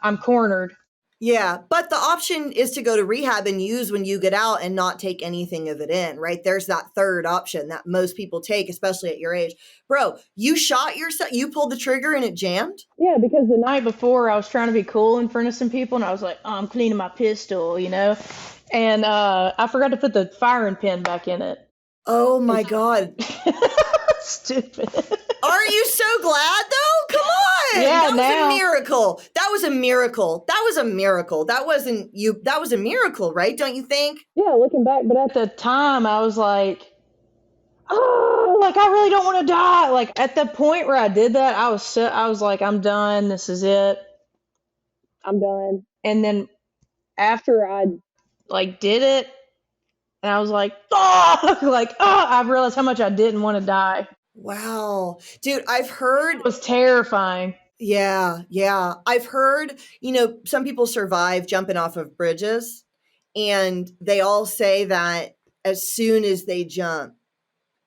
I'm cornered. Yeah, but the option is to go to rehab and use when you get out and not take anything of it in, right? There's that third option that most people take, especially at your age. Bro, you shot yourself, you pulled the trigger and it jammed? Yeah, because the night before I was trying to be cool in front of some people, and I was like, oh, I'm cleaning my pistol, and I forgot to put the firing pin back in it. Oh my God. Stupid. Aren't you so glad though? Come on. Yeah, that was a miracle. That was a miracle. That was a miracle. That wasn't you. That was a miracle, right? Don't you think? Yeah, looking back, but at the time I was like, oh, like I really don't want to die. Like at the point where I did that, I was like, I'm done. This is it. I'm done. And then after I like did it, and I was like, oh, like, oh, I realized how much I didn't want to die. Wow. Dude, I've heard It was terrifying. Yeah, yeah. I've heard, some people survive jumping off of bridges, and they all say that as soon as they jump,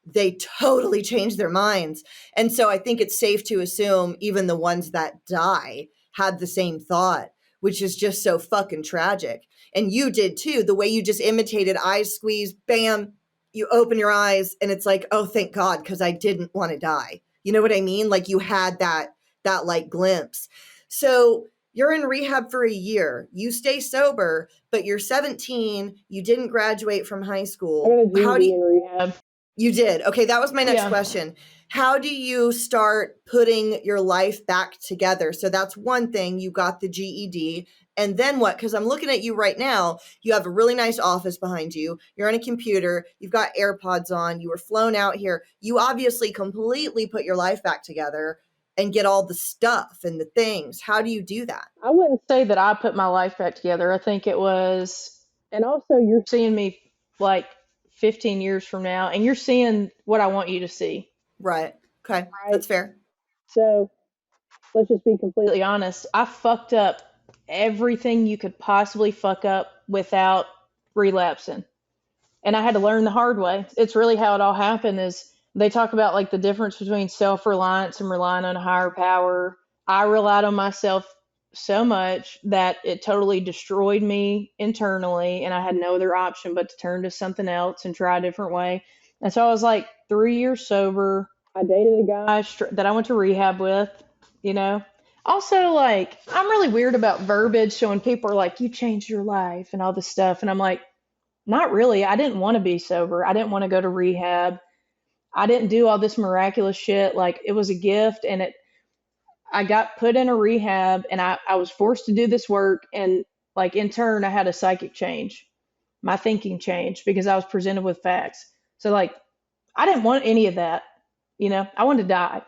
they totally change their minds. And so I think it's safe to assume even the ones that die had the same thought, which is just so fucking tragic. And you did too. The way you just imitated eyes squeeze, bam, you open your eyes and it's like, oh, thank God, because I didn't want to die. You know what I mean? Like you had that like glimpse. So you're in rehab for a year. You stay sober, but you're 17. You didn't graduate from high school. How do you rehab? You did. Okay, that was my next question. How do you start putting your life back together? So that's one thing. You got the GED. And then what? Because I'm looking at you right now. You have a really nice office behind you. You're on a computer. You've got AirPods on. You were flown out here. You obviously completely put your life back together and get all the stuff and the things. How do you do that? I wouldn't say that I put my life back together. I think it was, and also you're seeing me like 15 years from now, and you're seeing what I want you to see. Right. Okay. Right. That's fair. So let's just be completely honest. I fucked up everything you could possibly fuck up without relapsing. And I had to learn the hard way. It's really how it all happened is they talk about like the difference between self-reliance and relying on a higher power. I relied on myself so much that it totally destroyed me internally, and I had no other option but to turn to something else and try a different way. And so I was like 3 years sober. I dated a guy that I went to rehab with, you know. Also, like, I'm really weird about verbiage. So when people are like, you changed your life and all this stuff, and I'm like, not really. I didn't want to be sober. I didn't want to go to rehab. I didn't do all this miraculous shit. Like, it was a gift, and I got put in a rehab, and I was forced to do this work, and like in turn I had a psychic change. My thinking changed because I was presented with facts. So like I didn't want any of that. I wanted to die.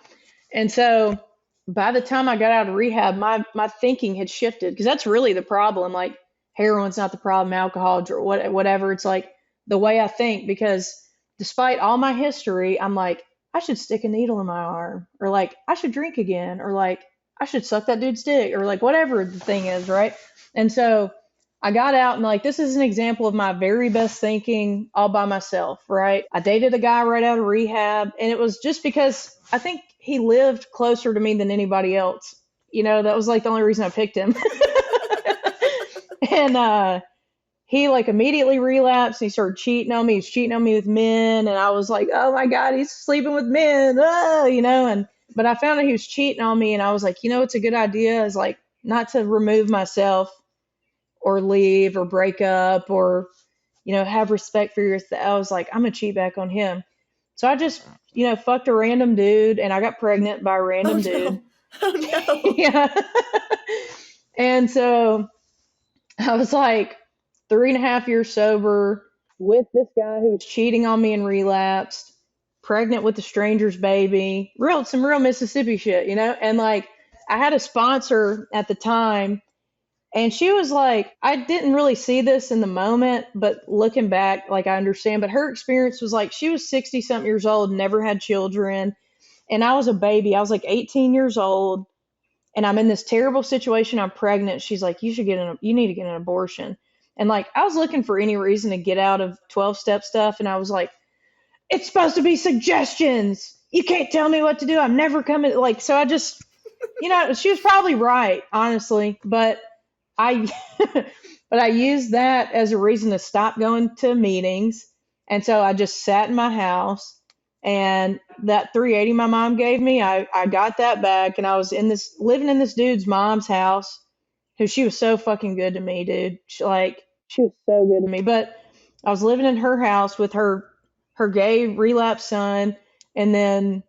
And so by the time I got out of rehab, my thinking had shifted because that's really the problem. Like heroin's not the problem, alcohol, whatever. It's like the way I think, because despite all my history, I'm like, I should stick a needle in my arm, or like I should drink again, or like I should suck that dude's dick, or like whatever the thing is, right? And so I got out, and like this is an example of my very best thinking all by myself, right? I dated a guy right out of rehab, and it was just because I think he lived closer to me than anybody else. That was like the only reason I picked him. And he like immediately relapsed. He started cheating on me. He's cheating on me with men, and I was like, oh my god, he's sleeping with men, and but I found out he was cheating on me, and I was like, it's a good idea is like not to remove myself or leave or break up or have respect for yourself. I was like, I'm gonna cheat back on him. So I just fucked a random dude, and I got pregnant by a random dude. Oh no. Yeah. And so I was like 3.5 years sober with this guy who was cheating on me and relapsed, pregnant with a stranger's baby, some real Mississippi shit, and like I had a sponsor at the time, and she was like, I didn't really see this in the moment, but looking back, like I understand, but her experience was like she was 60 something years old, never had children, and I was a baby. I was like 18 years old, and I'm in this terrible situation. I'm pregnant. She's like, you need to get an abortion. And like, I was looking for any reason to get out of 12-step stuff. And I was like, it's supposed to be suggestions. You can't tell me what to do. I'm never coming. Like, so I just, she was probably right, honestly. But I, but I used that as a reason to stop going to meetings. And so I just sat in my house, and that 380 my mom gave me, I got that back, and I was living in this dude's mom's house, who she was so fucking good to me, dude. She was so good to me. But I was living in her house with her gay relapsed son, and then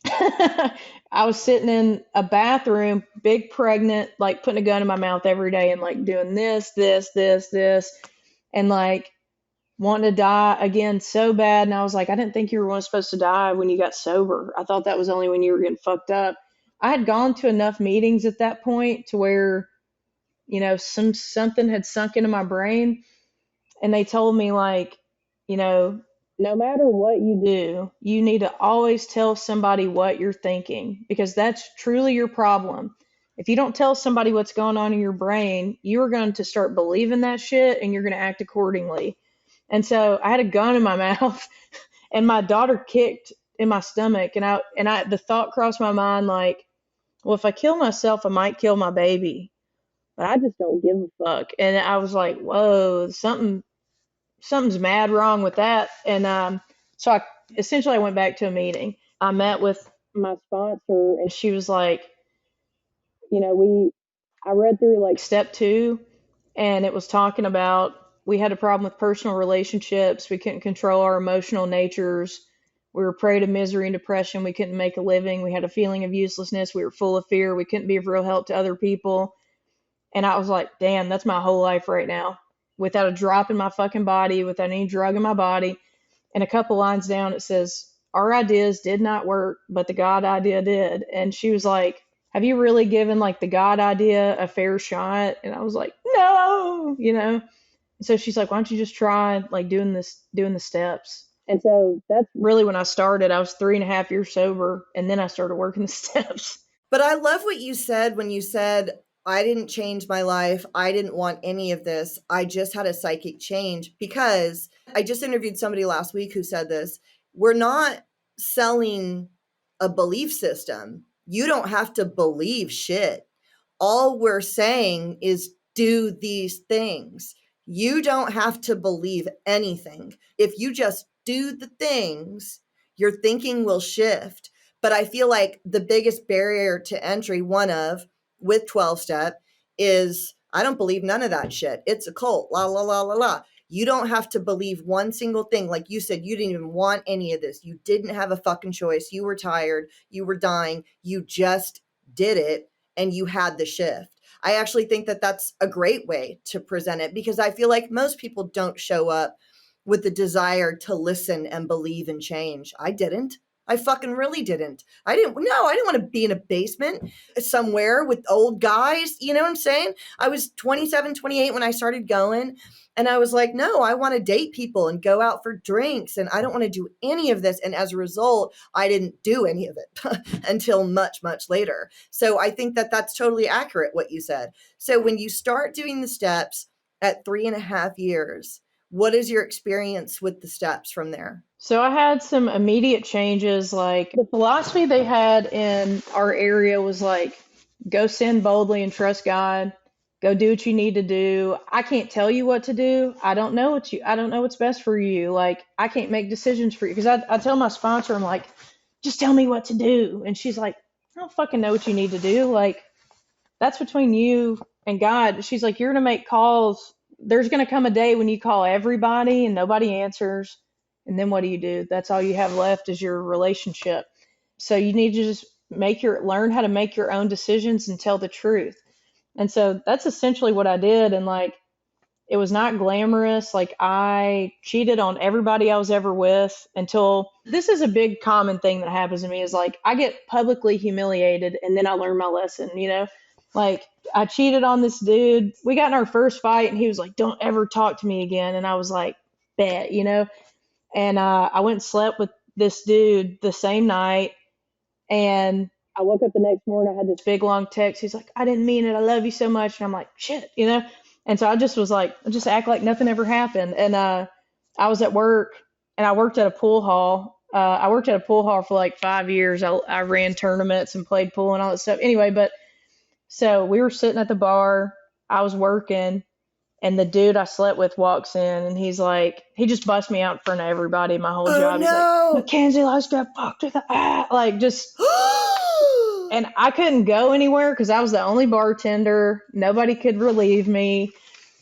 I was sitting in a bathroom, big pregnant, like putting a gun in my mouth every day and like doing this, and like wanting to die again so bad. And I was like, I didn't think you were supposed to die when you got sober. I thought that was only when you were getting fucked up. I had gone to enough meetings at that point to where, something had sunk into my brain, and they told me like, no matter what you do, you need to always tell somebody what you're thinking, because that's truly your problem. If you don't tell somebody what's going on in your brain, you're going to start believing that shit, and you're going to act accordingly. And so I had a gun in my mouth, and my daughter kicked in my stomach, and the thought crossed my mind like, well, if I kill myself, I might kill my baby, but I just don't give a fuck. And I was like, whoa, something's mad wrong with that. And so I went back to a meeting. I met with my sponsor, and she was like, I read through like step 2, and it was talking about we had a problem with personal relationships. We couldn't control our emotional natures. We were prey to misery and depression. We couldn't make a living. We had a feeling of uselessness. We were full of fear. We couldn't be of real help to other people. And I was like, damn, that's my whole life right now, without a drop in my fucking body, without any drug in my body. And a couple lines down, it says, our ideas did not work, but the God idea did. And she was like, have you really given like the God idea a fair shot? And I was like, no. So she's like, why don't you just try like doing the steps? And so that's really when I started. I was 3.5 years sober, and then I started working the steps. But I love what you said when you said I didn't change my life. I didn't want any of this. I just had a psychic change because I just interviewed somebody last week who said this. We're not selling a belief system. You don't have to believe shit. All we're saying is do these things. You don't have to believe anything. If you just do the things, your thinking will shift. But I feel like the biggest barrier to entry, one of with 12 step, is I don't believe none of that shit. It's a cult, la, la, la, la, la. You don't have to believe one single thing. Like you said, you didn't even want any of this. You didn't have a fucking choice. You were tired. You were dying. You just did it and you had the shift. I actually think that that's a great way to present it because I feel like most people don't show up with the desire to listen and believe and change. I didn't. I fucking really didn't. I didn't want to be in a basement somewhere with old guys. You know what I'm saying? I was 27, 28 when I started going. And I was like, no, I want to date people and go out for drinks. And I don't want to do any of this. And as a result, I didn't do any of it until much, much later. So I think that that's totally accurate what you said. So when you start doing the steps at 3.5 years, what is your experience with the steps from there? So I had some immediate changes. Like the philosophy they had in our area was like, go sin boldly and trust God. Go do what you need to do. I can't tell you what to do. I don't know what's best for you. Like I can't make decisions for you. Because I tell my sponsor, I'm like, just tell me what to do. And she's like, I don't fucking know what you need to do. Like that's between you and God. She's like, you're going to make calls. There's going to come a day when you call everybody and nobody answers. And then what do? That's all you have left is your relationship. So you need to just learn how to make your own decisions and tell the truth. And so that's essentially what I did. And like, it was not glamorous. Like I cheated on everybody I was ever with until this is a big common thing that happens to me is like I get publicly humiliated and then I learn my lesson, you know? Like I cheated on this dude. We got in our first fight and he was like, don't ever talk to me again. And I was like, bet, you know? And I went and slept with this dude the same night. And I woke up the next morning. I had this big long text. He's like, I didn't mean it. I love you so much. And I'm like, shit, you know? And so I just was like, just act like nothing ever happened. And I was at work and I worked at a pool hall. I worked at a pool hall for like 5 years. I ran tournaments and played pool and all that stuff. Anyway, but so we were sitting at the bar. I was working. And the dude I slept with walks in and he's like, he just busts me out in front of everybody, my whole job. He's like, Mackenzie likes to get fucked with the like just, and I couldn't go anywhere because I was the only bartender. Nobody could relieve me.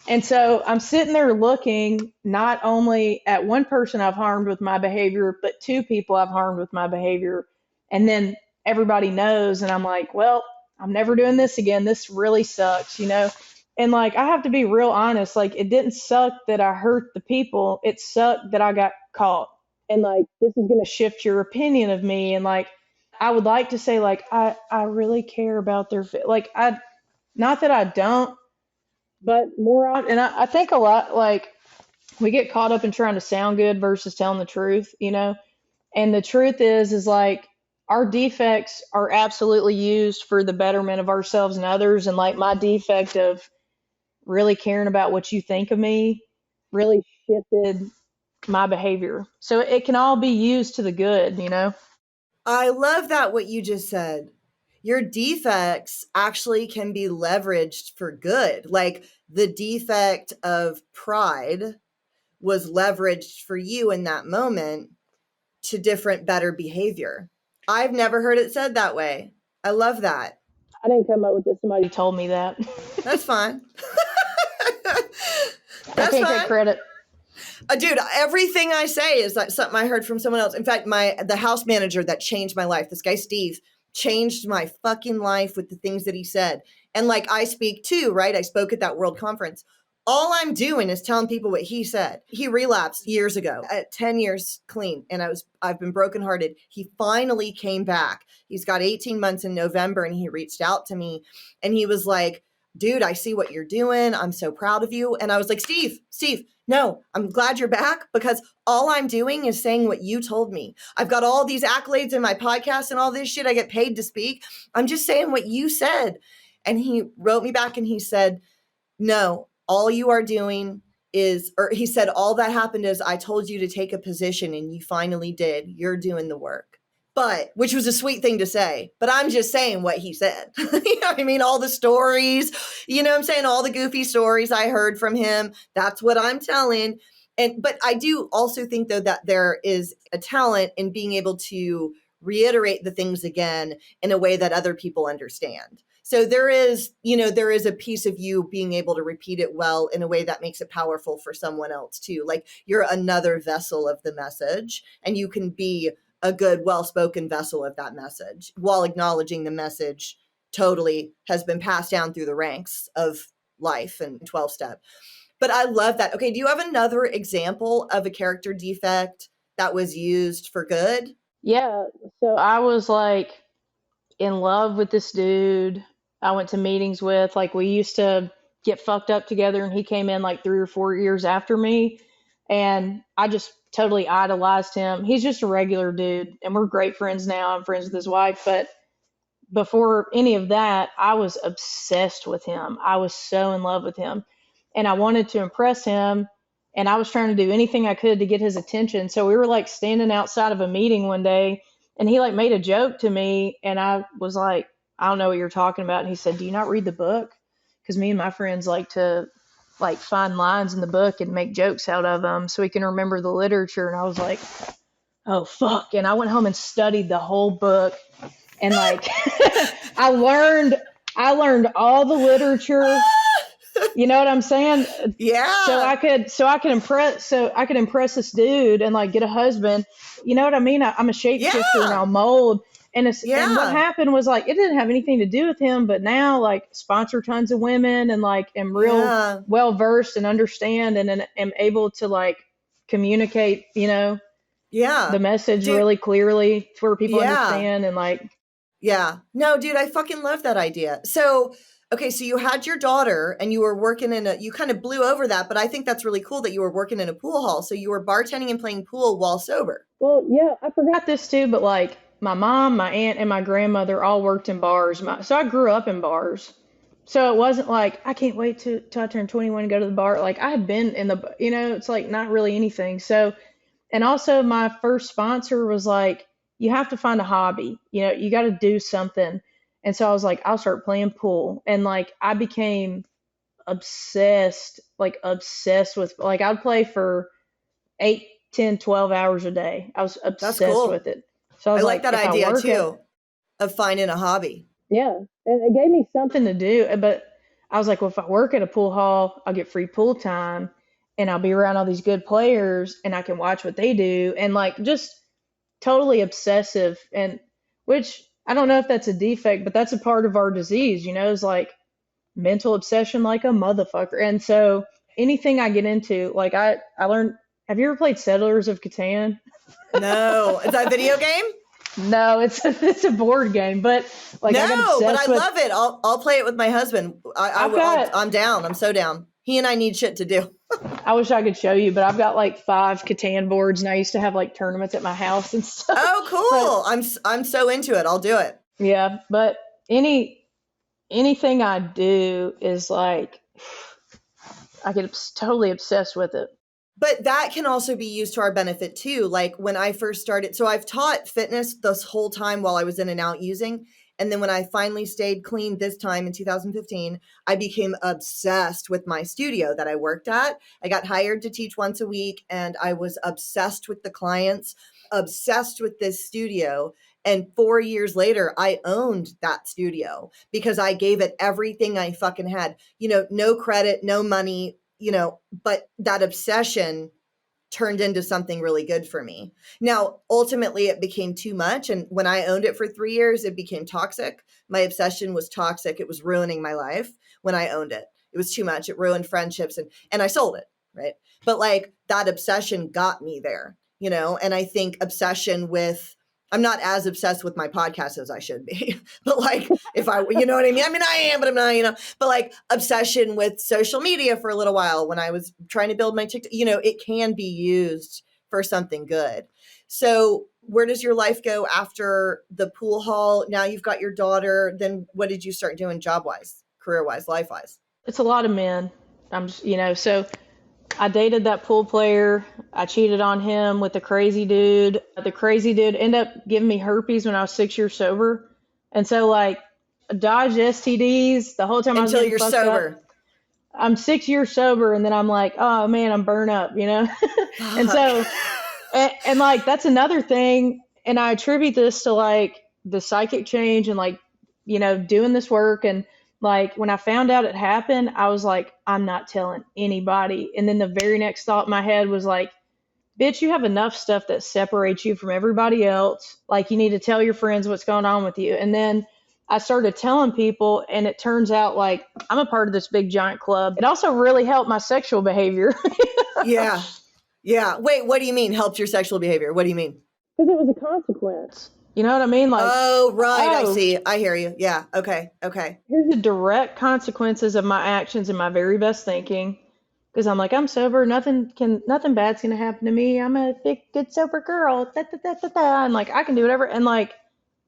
And so I'm sitting there looking not only at one person I've harmed with my behavior, but two people I've harmed with my behavior. And then everybody knows. And I'm like, well, I'm never doing this again. This really sucks, you know? And like, I have to be real honest. Like, it didn't suck that I hurt the people. It sucked that I got caught. And like, this is going to shift your opinion of me. And like, I would like to say, like, I really care about their, like, not that I don't, but more on, and I think a lot, like, we get caught up in trying to sound good versus telling the truth, you know? And the truth is like, our defects are absolutely used for the betterment of ourselves and others. And like, my defect of really caring about what you think of me really shifted my behavior. So it can all be used to the good, you know? I love that what you just said. Your defects actually can be leveraged for good. Like the defect of pride was leveraged for you in that moment to different, better behavior. I've never heard it said that way. I love that. I didn't come up with this. Somebody told me that. That's fine. I can't take credit. Dude, everything I say is like something I heard from someone else. In fact, the house manager that changed my life, this guy Steve, changed my fucking life with the things that he said. And like I speak too, right? I spoke at that world conference. All I'm doing is telling people what he said. He relapsed years ago at 10 years clean. And I've been brokenhearted. He finally came back. He's got 18 months in November and he reached out to me and he was like, dude, I see what you're doing. I'm so proud of you. And I was like, Steve, no, I'm glad you're back because all I'm doing is saying what you told me. I've got all these accolades in my podcast and all this shit. I get paid to speak. I'm just saying what you said. And he wrote me back and he said, no, all you are doing is, or he said, all that happened is I told you to take a position and you finally did. You're doing the work. But, which was a sweet thing to say, but I'm just saying what he said. You know what I mean? All the stories, you know what I'm saying? All the goofy stories I heard from him. That's what I'm telling. But I do also think though that there is a talent in being able to reiterate the things again in a way that other people understand. So there is a piece of you being able to repeat it well in a way that makes it powerful for someone else too. Like you're another vessel of the message, and you can be a good, well-spoken vessel of that message while acknowledging the message totally has been passed down through the ranks of life and 12-step. But I love that. Okay, do you have another example of a character defect that was used for good? Yeah. So I was like in love with this dude I went to meetings with. Like we used to get fucked up together, and he came in like 3 or 4 years after me, and I just totally idolized him. He's just a regular dude, and we're great friends now. I'm friends with his wife, but before any of that, I was obsessed with him. I was so in love with him, and I wanted to impress him. And I was trying to do anything I could to get his attention. So we were like standing outside of a meeting one day, and he like made a joke to me, and I was like, I don't know what you're talking about. And he said, "Do you not read the book?" Because me and my friends like to like find lines in the book and make jokes out of them so we can remember the literature. And I was like, oh fuck. And I went home and studied the whole book, and like I learned all the literature. You know what I'm saying? Yeah. So I could impress this dude and like get a husband. You know what I mean? I'm a shapeshifter, and I'll mold. And and what happened was like it didn't have anything to do with him, but now like sponsor tons of women and like am real well versed and understand and am able to like communicate, the message really clearly to where people understand and like. Yeah. No, dude, I fucking love that idea. So, okay, so you had your daughter and you were working you kind of blew over that, but I think that's really cool that you were working in a pool hall. So you were bartending and playing pool while sober. Well, yeah, I forgot this too, but like my mom, my aunt, and my grandmother all worked in bars. So I grew up in bars. So it wasn't like I can't wait till I turn 21 and go to the bar. Like I had been in it's like not really anything. So, and also my first sponsor was like, you have to find a hobby. You got to do something. And so I was like, I'll start playing pool. And like I became obsessed with like I'd play for 8, 10, 12 hours a day. I was obsessed with it. So I was like that if idea too of finding a hobby. Yeah. And it gave me something to do. But I was like, well, if I work at a pool hall, I'll get free pool time, and I'll be around all these good players and I can watch what they do, and like just totally obsessive. And which I don't know if that's a defect, but that's a part of our disease, is like mental obsession like a motherfucker. And so anything I get into, like I learned, have you ever played Settlers of Catan? No. Is that a video game? No, it's a board game, but like but I love it. I'll play it with my husband. I'm down. I'm so down. He and I need shit to do. I wish I could show you, but I've got like 5 Catan boards, and I used to have like tournaments at my house and stuff. Oh, cool. But, I'm so into it. I'll do it. Yeah, but anything I do is like I get totally obsessed with it. But that can also be used to our benefit too. Like when I first started, so I've taught fitness this whole time while I was in and out using. And then when I finally stayed clean this time in 2015, I became obsessed with my studio that I worked at. I got hired to teach once a week, and I was obsessed with the clients, obsessed with this studio. And 4 years later, I owned that studio because I gave it everything I fucking had. No credit, no money, but that obsession turned into something really good for me. Now, ultimately, it became too much. And when I owned it for 3 years, it became toxic. My obsession was toxic. It was ruining my life when I owned it. It was too much. It ruined friendships, and I sold it, right? But like that obsession got me there, and I think I'm not as obsessed with my podcast as I should be, but like if you know what I mean? I mean, I am, but I'm not, but like obsession with social media for a little while when I was trying to build my TikTok, it can be used for something good. So Where does your life go after the pool hall? Now you've got your daughter. Then what did you start doing job wise, career wise, life wise? It's a lot of men. I'm just, so I dated that pool player. I cheated on him with the crazy dude. The crazy dude ended up giving me herpes when I was 6 years sober. And so, like, dodged STDs the whole time I was Until getting you're fucked sober. up. I'm 6 years sober, and then I'm like, oh man, I'm burnt up, And so, and like, that's another thing. And I attribute this to like the psychic change and like, doing this work. And like, when I found out it happened, I was like, I'm not telling anybody. And then the very next thought in my head was like, bitch, you have enough stuff that separates you from everybody else. Like, you need to tell your friends what's going on with you. And then I started telling people, and it turns out like I'm a part of this big giant club. It also really helped my sexual behavior. Yeah. Yeah. Wait, what do you mean helped your sexual behavior? What do you mean? Because it was a consequence. You know what I mean? Like, oh, right. I oh, see. I hear you. Yeah. Okay. Okay. here's the direct consequences of my actions and my very best thinking. Because I'm like, I'm sober. Nothing bad's gonna happen to me. I'm a big, good sober girl. Da, da, da, da, da. And like, I can do whatever. And like,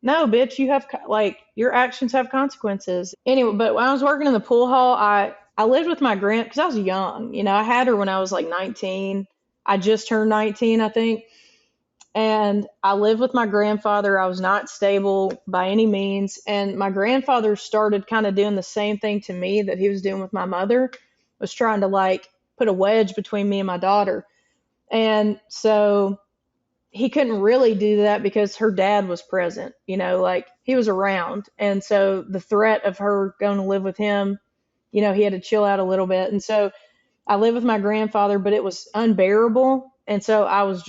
no, bitch, you have like your actions have consequences. Anyway, but when I was working in the pool hall, I lived with my because I was young. I had her when I was like 19. I just turned 19, I think. And I lived with my grandfather. I was not stable by any means. And my grandfather started kind of doing the same thing to me that he was doing with my mother, was trying to like put a wedge between me and my daughter. And so he couldn't really do that because her dad was present, like he was around. And so the threat of her going to live with him, he had to chill out a little bit. And so I lived with my grandfather, but it was unbearable. And so I was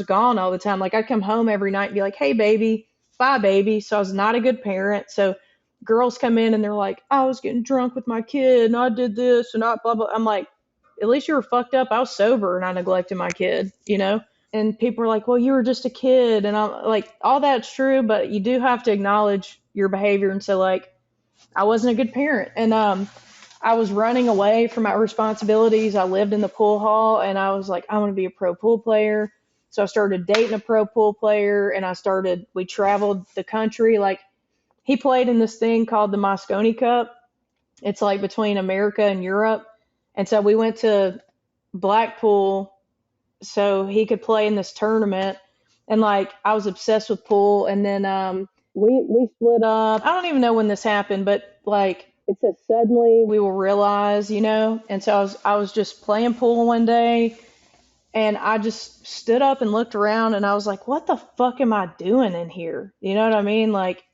gone all the time. Like, I'd come home every night and be like, hey, baby, bye, baby. So I was not a good parent. So girls come in and they're like, I was getting drunk with my kid and I did this and I blah, blah. I'm like, at least you were fucked up. I was sober and I neglected my kid, And people are like, well, you were just a kid. And I'm like, all that's true, but you do have to acknowledge your behavior. And so, like, I wasn't a good parent. And I was running away from my responsibilities. I lived in the pool hall and I was like, I want to be a pro pool player. So I started dating a pro pool player and we traveled the country. Like, he played in this thing called the Moscone Cup. It's like between America and Europe. And so we went to Blackpool so he could play in this tournament. And like, I was obsessed with pool. And then we split up. I don't even know when this happened, but like, it says suddenly we will realize, And so I was just playing pool one day and I just stood up and looked around and I was like, what the fuck am I doing in here? You know what I mean? Like,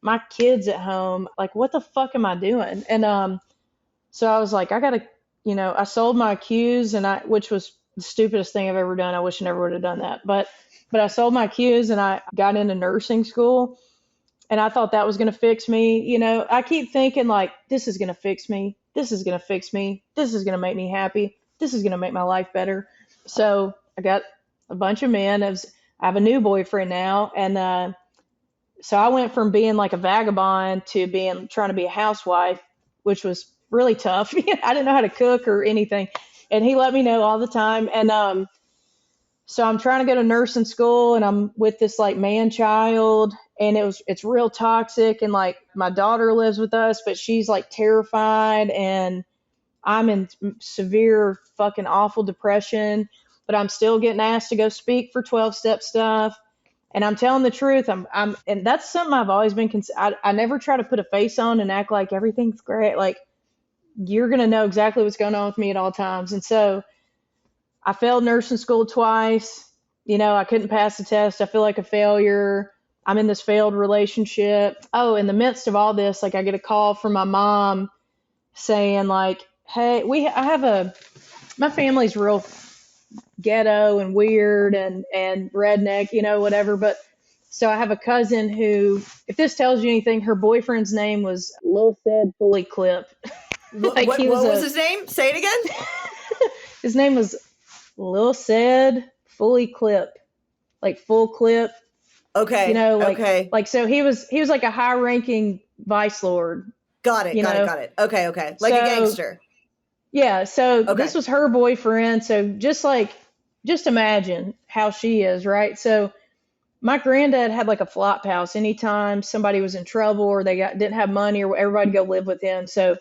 my kids at home, like, what the fuck am I doing? And so I was like, I gotta, I sold my cues which was the stupidest thing I've ever done. I wish I never would have done that. But I sold my cues and I got into nursing school and I thought that was going to fix me. I keep thinking like, this is going to fix me. This is going to fix me. This is going to make me happy. This is going to make my life better. So I got a bunch of men. I have a new boyfriend now. And so I went from being like a vagabond to trying to be a housewife, which was really tough. I didn't know how to cook or anything. And he let me know all the time. And so I'm trying to go to nursing school and I'm with this like man child and it's real toxic. And like, my daughter lives with us, but she's like terrified and I'm in severe fucking awful depression, but I'm still getting asked to go speak for 12-step stuff. And I'm telling the truth. And that's something I've always been, I never try to put a face on and act like everything's great. Like, you're going to know exactly what's going on with me at all times. And so I failed nursing school twice. I couldn't pass the test. I feel like a failure. I'm in this failed relationship. Oh, in the midst of all this, like, I get a call from my mom saying like, hey, my family's real ghetto and weird and redneck, whatever. But so I have a cousin who, if this tells you anything, her boyfriend's name was Lil Said Fully Clip. Like, what was his name? Say it again. His name was Lil Said Fully Clip, like full clip. Okay. Okay. Like, so he was like a high ranking vice lord. Got it. Got it. Okay. Like a gangster. Yeah. So This was her boyfriend. So just imagine how she is, right? So my granddad had like a flop house. Anytime somebody was in trouble or they didn't have money, or everybody go live with him. So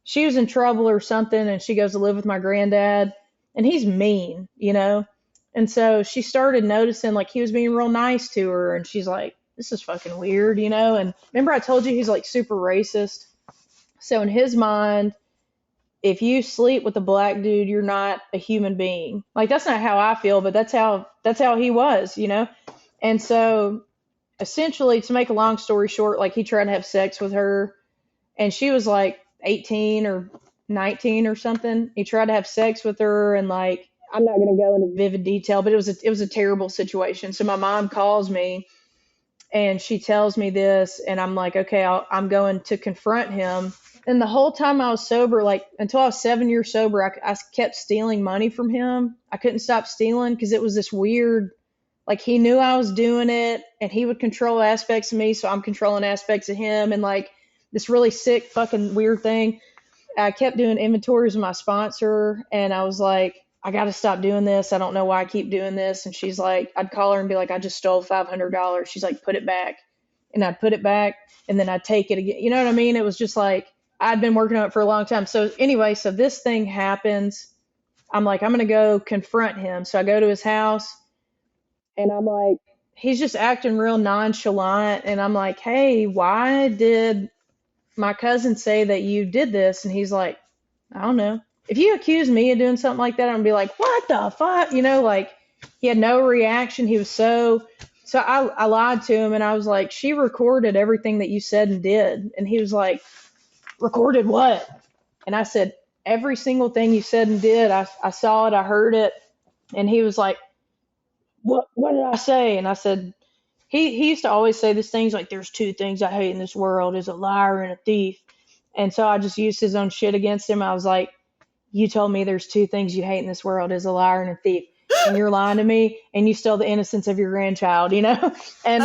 she was in trouble or something, and she goes to live with my granddad, and he's mean, you know? And so she started noticing like he was being real nice to her, and she's like, this is fucking weird, you know? And remember I told you he's like super racist. So in his mind, if you sleep with a black dude, you're not a human being. Like that's not how I feel, but that's how he was, you know? And so essentially, to make a long story short, like he tried to have sex with her, and she was like 18 or 19 or something. He tried to have sex with her, and like I'm not going to go into vivid detail, but it was a terrible situation. So my mom calls me and she tells me this, and I'm like, okay, I'm going to confront him. And the whole time I was sober, like until I was 7 years sober, I kept stealing money from him. I couldn't stop stealing because it was this weird, like he knew I was doing it, and he would control aspects of me, so I'm controlling aspects of him, and like this really sick fucking weird thing. I kept doing inventories with my sponsor, and I was like, I got to stop doing this. I don't know why I keep doing this. And she's like, I'd call her and be like, I just stole $500. She's like, put it back. And I'd put it back, and then I'd take it again. You know what I mean? It was just like, I'd been working on it for a long time. So anyway, so this thing happens. I'm like, I'm going to go confront him. So I go to his house, and I'm like, he's just acting real nonchalant. And I'm like, hey, why did my cousin say that you did this? And he's like, I don't know. If you accuse me of doing something like that, I'm gonna be like, what the fuck? You know, like he had no reaction. He was so I lied to him, and I was like, she recorded everything that you said and did. And he was like, recorded what? And I said, every single thing you said and did. I saw it, I heard it. And he was like, what did I say? And I said, he used to always say these things like, there's two things I hate in this world, is a liar and a thief. And so I just used his own shit against him. I was like, you told me there's two things you hate in this world, is a liar and a thief. And you're lying to me, and you stole the innocence of your grandchild, you know? And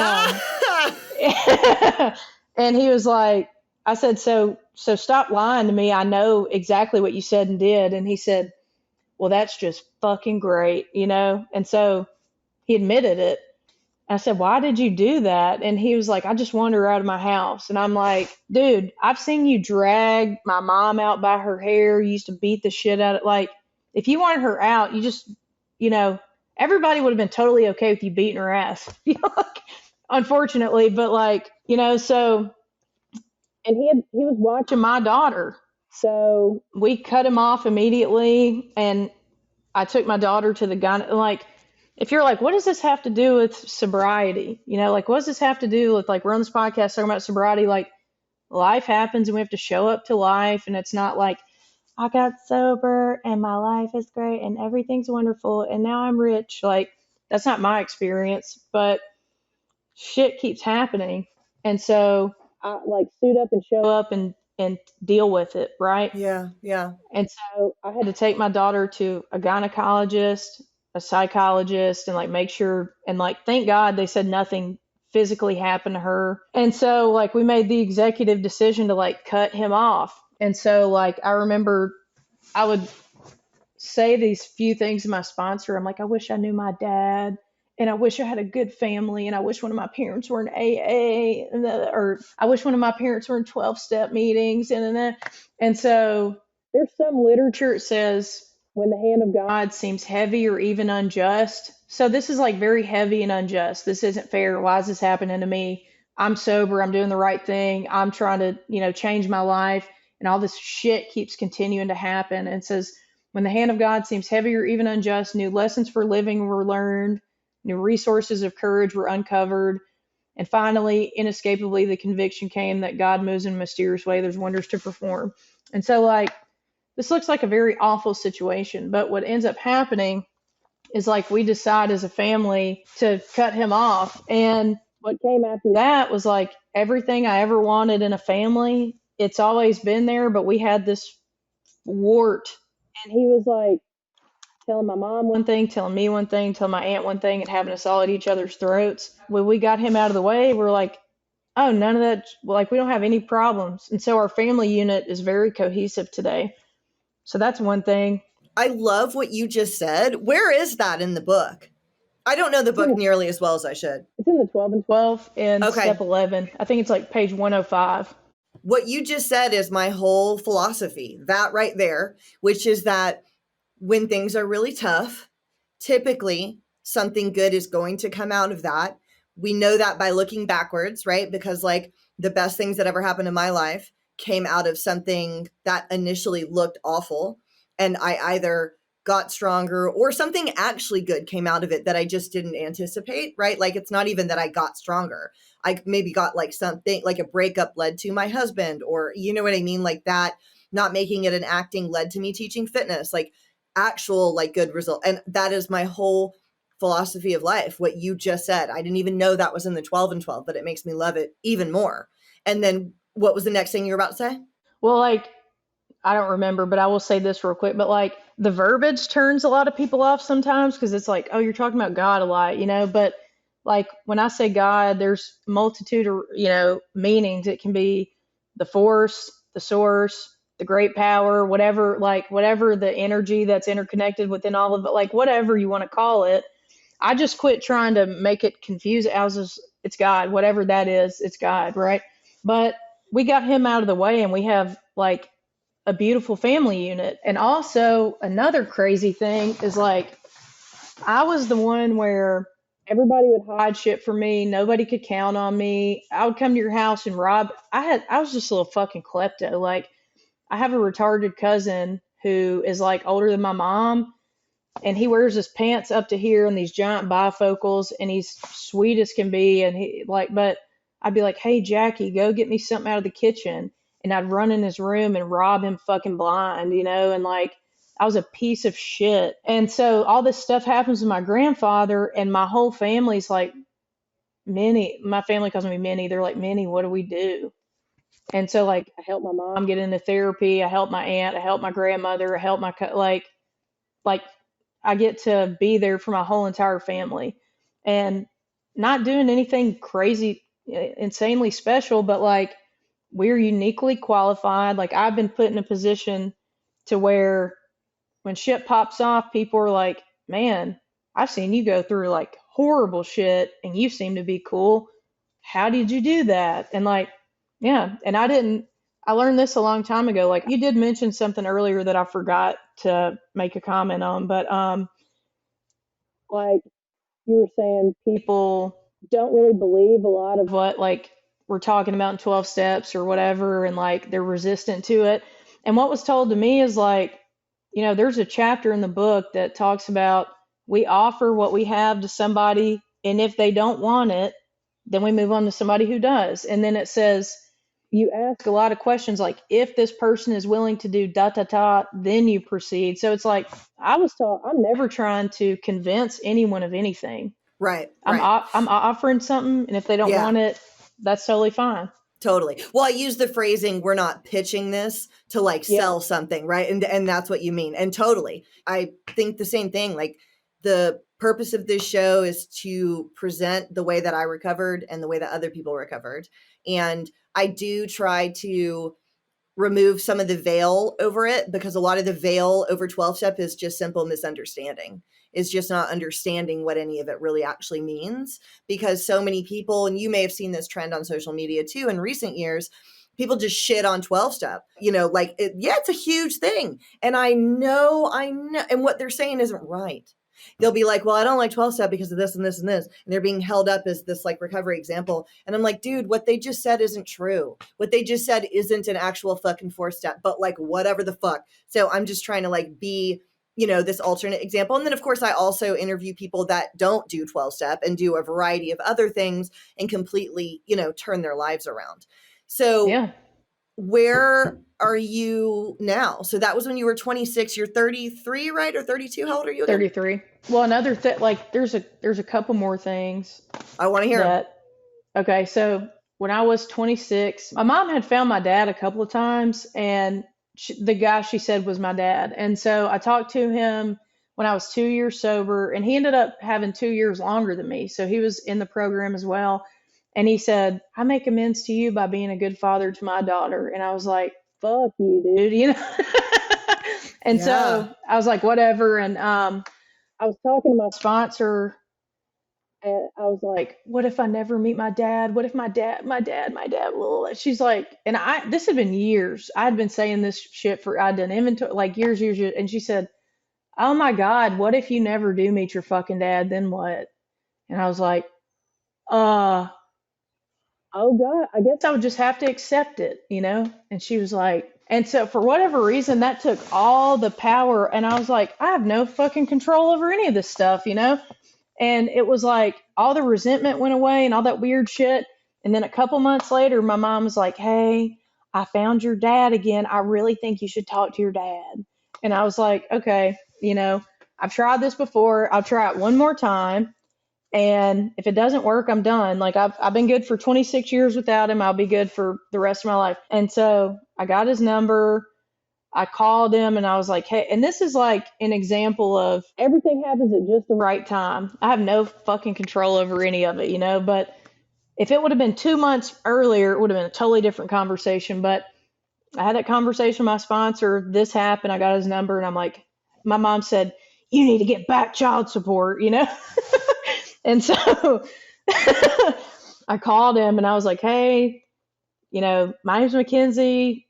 and he was like, I said, so stop lying to me. I know exactly what you said and did. And he said, well, that's just fucking great, you know? And so he admitted it. I said, why did you do that? And he was like, I just wanted her out of my house. And I'm like, dude, I've seen you drag my mom out by her hair. You used to beat the shit out of, like, if you wanted her out, you just, you know, everybody would have been totally okay with you beating her ass. You know, like, unfortunately, but like, you know, so, and he was watching my daughter. So we cut him off immediately, and I took my daughter to the guy. Like, if you're like, what does this have to do with sobriety? You know, like, what does this have to do with, like, we're on this podcast talking about sobriety? Like, life happens, and we have to show up to life. And it's not like, I got sober and my life is great and everything's wonderful and now I'm rich. Like, that's not my experience, but shit keeps happening. And so I like suit up and show up and deal with it, right? Yeah, yeah. And so I had to take my daughter to a gynecologist, a psychologist, and like make sure, and like thank God they said nothing physically happened to her. And so like we made the executive decision to like cut him off. And so like I remember I would say these few things to my sponsor. I'm like, I wish I knew my dad, and I wish I had a good family, and I wish one of my parents were in AA, or I wish one of my parents were in 12-step meetings, and so there's some literature that says when the hand of God seems heavy or even unjust. So this is like very heavy and unjust. This isn't fair. Why is this happening to me? I'm sober. I'm doing the right thing. I'm trying to, you know, change my life, and all this shit keeps continuing to happen. And it says, when the hand of God seems heavy or even unjust, new lessons for living were learned, new resources of courage were uncovered, and finally, inescapably, the conviction came that God moves in a mysterious way. There's wonders to perform. And so, like, this looks like a very awful situation, but what ends up happening is like we decide as a family to cut him off. And what came after that was like everything I ever wanted in a family. It's always been there, but we had this wart. And he was like telling my mom one thing, telling me one thing, telling my aunt one thing, and having us all at each other's throats. When we got him out of the way, we're like, oh, none of that, like, we don't have any problems. And so our family unit is very cohesive today. So that's one thing. I love what you just said. Where is that in the book? I don't know the It's in book the, nearly as well as I should. it's in the 12 and 12 in Okay. step 11. I think it's like page 105. What you just said is my whole philosophy, that right there, which is that when things are really tough, typically something good is going to come out of that. We know that by looking backwards, right? Because like the best things that ever happened in my life came out of something that initially looked awful. And I either got stronger or something actually good came out of it that I just didn't anticipate, right? Like it's not even that I got stronger. I maybe got like something like a breakup led to my husband, or you know what I mean? Like that, not making it an acting led to me teaching fitness, like actual like good result. And that is my whole philosophy of life. What you just said, I didn't even know that was in the 12 and 12, but it makes me love it even more. And then what was the next thing you were about to say? Well, like, I don't remember, but I will say this real quick. But like the verbiage turns a lot of people off sometimes because it's like, oh, you're talking about God a lot, you know. But like when I say God, there's multitude of, meanings. It can be the force, the source, the great power, whatever, like whatever the energy that's interconnected within all of it, like whatever you want to call it. I just quit trying to make it confusing. I was just, it's God, whatever that is, it's God, right? But we got him out of the way and we have like a beautiful family unit. And also another crazy thing is like I was the one where everybody would hide shit from me. Nobody could count on me. I would come to your house and rob. I was just a little fucking klepto. Like I have a retarded cousin who is like older than my mom, and he wears his pants up to here and these giant bifocals, and he's sweet as can be, and he like, but I'd be like, hey Jackie, go get me something out of the kitchen, and I'd run in his room and rob him fucking blind, and like I was a piece of shit. And so all this stuff happens to my grandfather, and my whole family's like, Minnie, my family calls me Minnie, they're like, Minnie, what do we do? And so like I helped my mom get into therapy, I helped my aunt, I helped my grandmother, I helped my like I get to be there for my whole entire family and not doing anything crazy, insanely special, but like we're uniquely qualified. Like I've been put in a position to where when shit pops off, people are like, man, I've seen you go through like horrible shit and you seem to be cool. How did you do that? And like, yeah. And I learned this a long time ago. Like you did mention something earlier that I forgot to make a comment on, but, like you were saying, people don't really believe a lot of what like we're talking about in 12 steps or whatever, and like they're resistant to it. And what was told to me is like, there's a chapter in the book that talks about we offer what we have to somebody, and if they don't want it, then we move on to somebody who does. And then it says you ask a lot of questions like if this person is willing to do da da da, then you proceed. So it's like I was taught I'm never trying to convince anyone of anything. Right, I'm right. I'm offering something, and if they don't Yeah. want it, that's totally fine. Totally. Well, I use the phrasing, we're not pitching this to like Yeah. sell something, right? And that's what you mean. And totally. I think the same thing. Like the purpose of this show is to present the way that I recovered and the way that other people recovered. And I do try to remove some of the veil over it, because a lot of the veil over 12 step is just simple misunderstanding, is just not understanding what any of it really actually means. Because so many people, and you may have seen this trend on social media too in recent years, people just shit on 12 step, like it's a huge thing. And I know, and what they're saying isn't right. They'll be like, well, I don't like 12 step because of this and this and this. And they're being held up as this like recovery example. And I'm like, dude, what they just said isn't true. What they just said isn't an actual fucking 4 step, but like whatever the fuck. So I'm just trying to like be, this alternate example. And then of course I also interview people that don't do 12 step and do a variety of other things and completely, turn their lives around. So Yeah. where are you now? So that was when you were 26, you're 33, right? Or 32? How old are you again? 33. Well, another thing, like there's a couple more things I want to hear 'em. that. Okay, so when I was 26, my mom had found my dad a couple of times, and the guy she said was my dad. And so I talked to him when I was 2 years sober, and he ended up having 2 years longer than me. So he was in the program as well. And he said, I make amends to you by being a good father to my daughter. And I was like, fuck you, dude, And Yeah. so I was like, whatever. And I was talking to my sponsor And I was like, what if I never meet my dad? What if she's like, and this had been years. I'd been saying this shit I'd done inventory, like years. And she said, oh my God, what if you never do meet your fucking dad? Then what? And I was like, uh, oh God, I guess I would just have to accept it, you know? And she was like, and so for whatever reason, that took all the power. And I was like, I have no fucking control over any of this stuff, you know? And it was like all the resentment went away and all that weird shit. And then a couple months later, my mom was like, hey, I found your dad again. I really think you should talk to your dad. And I was like, okay, you know, I've tried this before. I'll try it one more time. And if it doesn't work, I'm done. Like I've been good for 26 years without him. I'll be good for the rest of my life. And so I got his number. I called him and I was like, hey, and this is like an example of everything happens at just the right time. I have no fucking control over any of it, you know, but if it would have been 2 months earlier, it would have been a totally different conversation. But I had that conversation with my sponsor. This happened. I got his number and I'm like, my mom said, you need to get back child support, you know? And so I called him and I was like, hey, you know, my name's Mackenzie.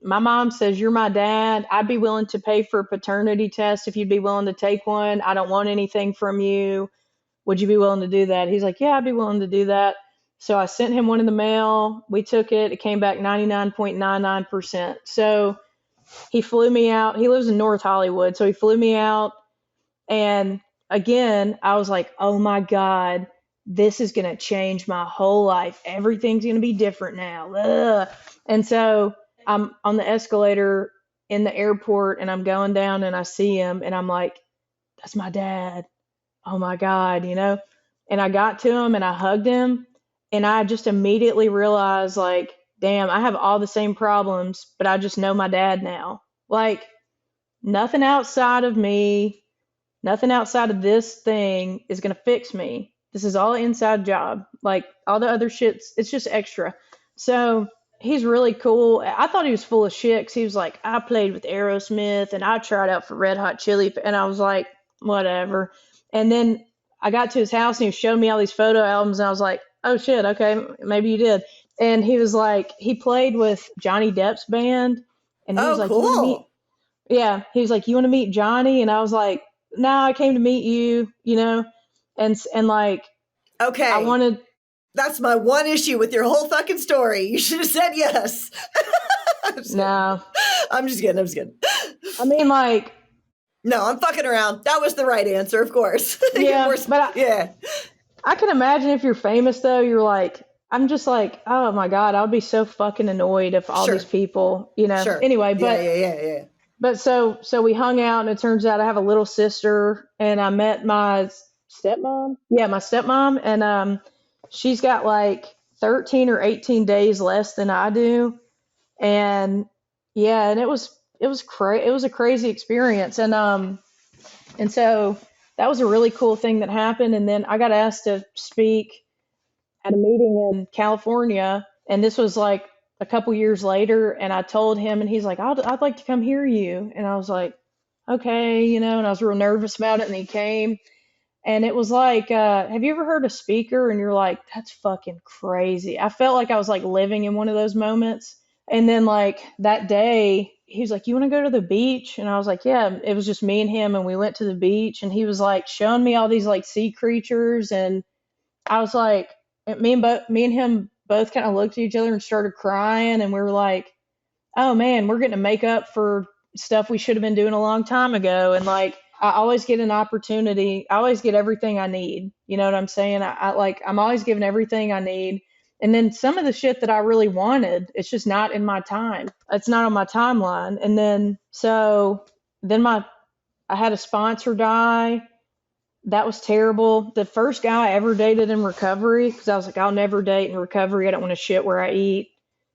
My mom says you're my dad. I'd be willing to pay for a paternity test if you'd be willing to take one. I don't want anything from you. Would you be willing to do that? He's like, yeah, I'd be willing to do that. So I sent him one in the mail. We took it. It came back 99.99%. So he flew me out. He lives in North Hollywood. So he flew me out. And again, I was like, oh my God, this is going to change my whole life. Everything's going to be different now. Ugh. And so I'm on the escalator in the airport and I'm going down and I see him and I'm like, that's my dad. Oh my God, you know? And I got to him and I hugged him and I just immediately realized like, damn, I have all the same problems, but I just know my dad now. Like nothing outside of me, nothing outside of this thing is going to fix me. This is all an inside job. Like all the other shit's, it's just extra. So he's really cool. I thought he was full of shit 'cause he was like, I played with Aerosmith and I tried out for Red Hot Chili. And I was like, whatever. And then I got to his house and he showed me all these photo albums and I was like, oh shit, okay, maybe you did. And he was like, he played with Johnny Depp's band and he was Oh, like, you want to meet? cool. Yeah, he was like, you want to meet Johnny? And I was like, no, I came to meet you, you know, and like I Okay. wanted. That's my one issue with your whole fucking story. You should have said yes. No, I'm just kidding. I'm just kidding. I mean like No, I'm fucking around. That was the right answer, of course. yeah, but yeah. I can imagine if you're famous though, you're like, I'm just like, oh my God, I would be so fucking annoyed if all Sure. these people, you know. Sure. Anyway, Yeah. but so we hung out and it turns out I have a little sister and I met my stepmom. Yeah, my stepmom and she's got like 13 or 18 days less than I do. And yeah, and it was a crazy experience and so that was a really cool thing that happened and then I got asked to speak at a meeting in California and this was like a couple years later and I told him and he's like I'd like to come hear you and I was like okay, you know, and I was real nervous about it and he came and it was like have you ever heard a speaker and you're like that's fucking crazy. I felt like I was like living in one of those moments and then like that day he was like you want to go to the beach and I was like yeah, it was just me and him and we went to the beach and he was like showing me all these like sea creatures and I was like me and him both kind of looked at each other and started crying and we were like oh man, we're getting to make up for stuff we should have been doing a long time ago. And like, I always get an opportunity. I always get everything I need. You know what I'm saying? I'm always given everything I need. And then some of the shit that I really wanted, it's just not in my time. It's not on my timeline. And then, I had a sponsor die. That was terrible. The first guy I ever dated in recovery, because I was like, I'll never date in recovery. I don't want to shit where I eat.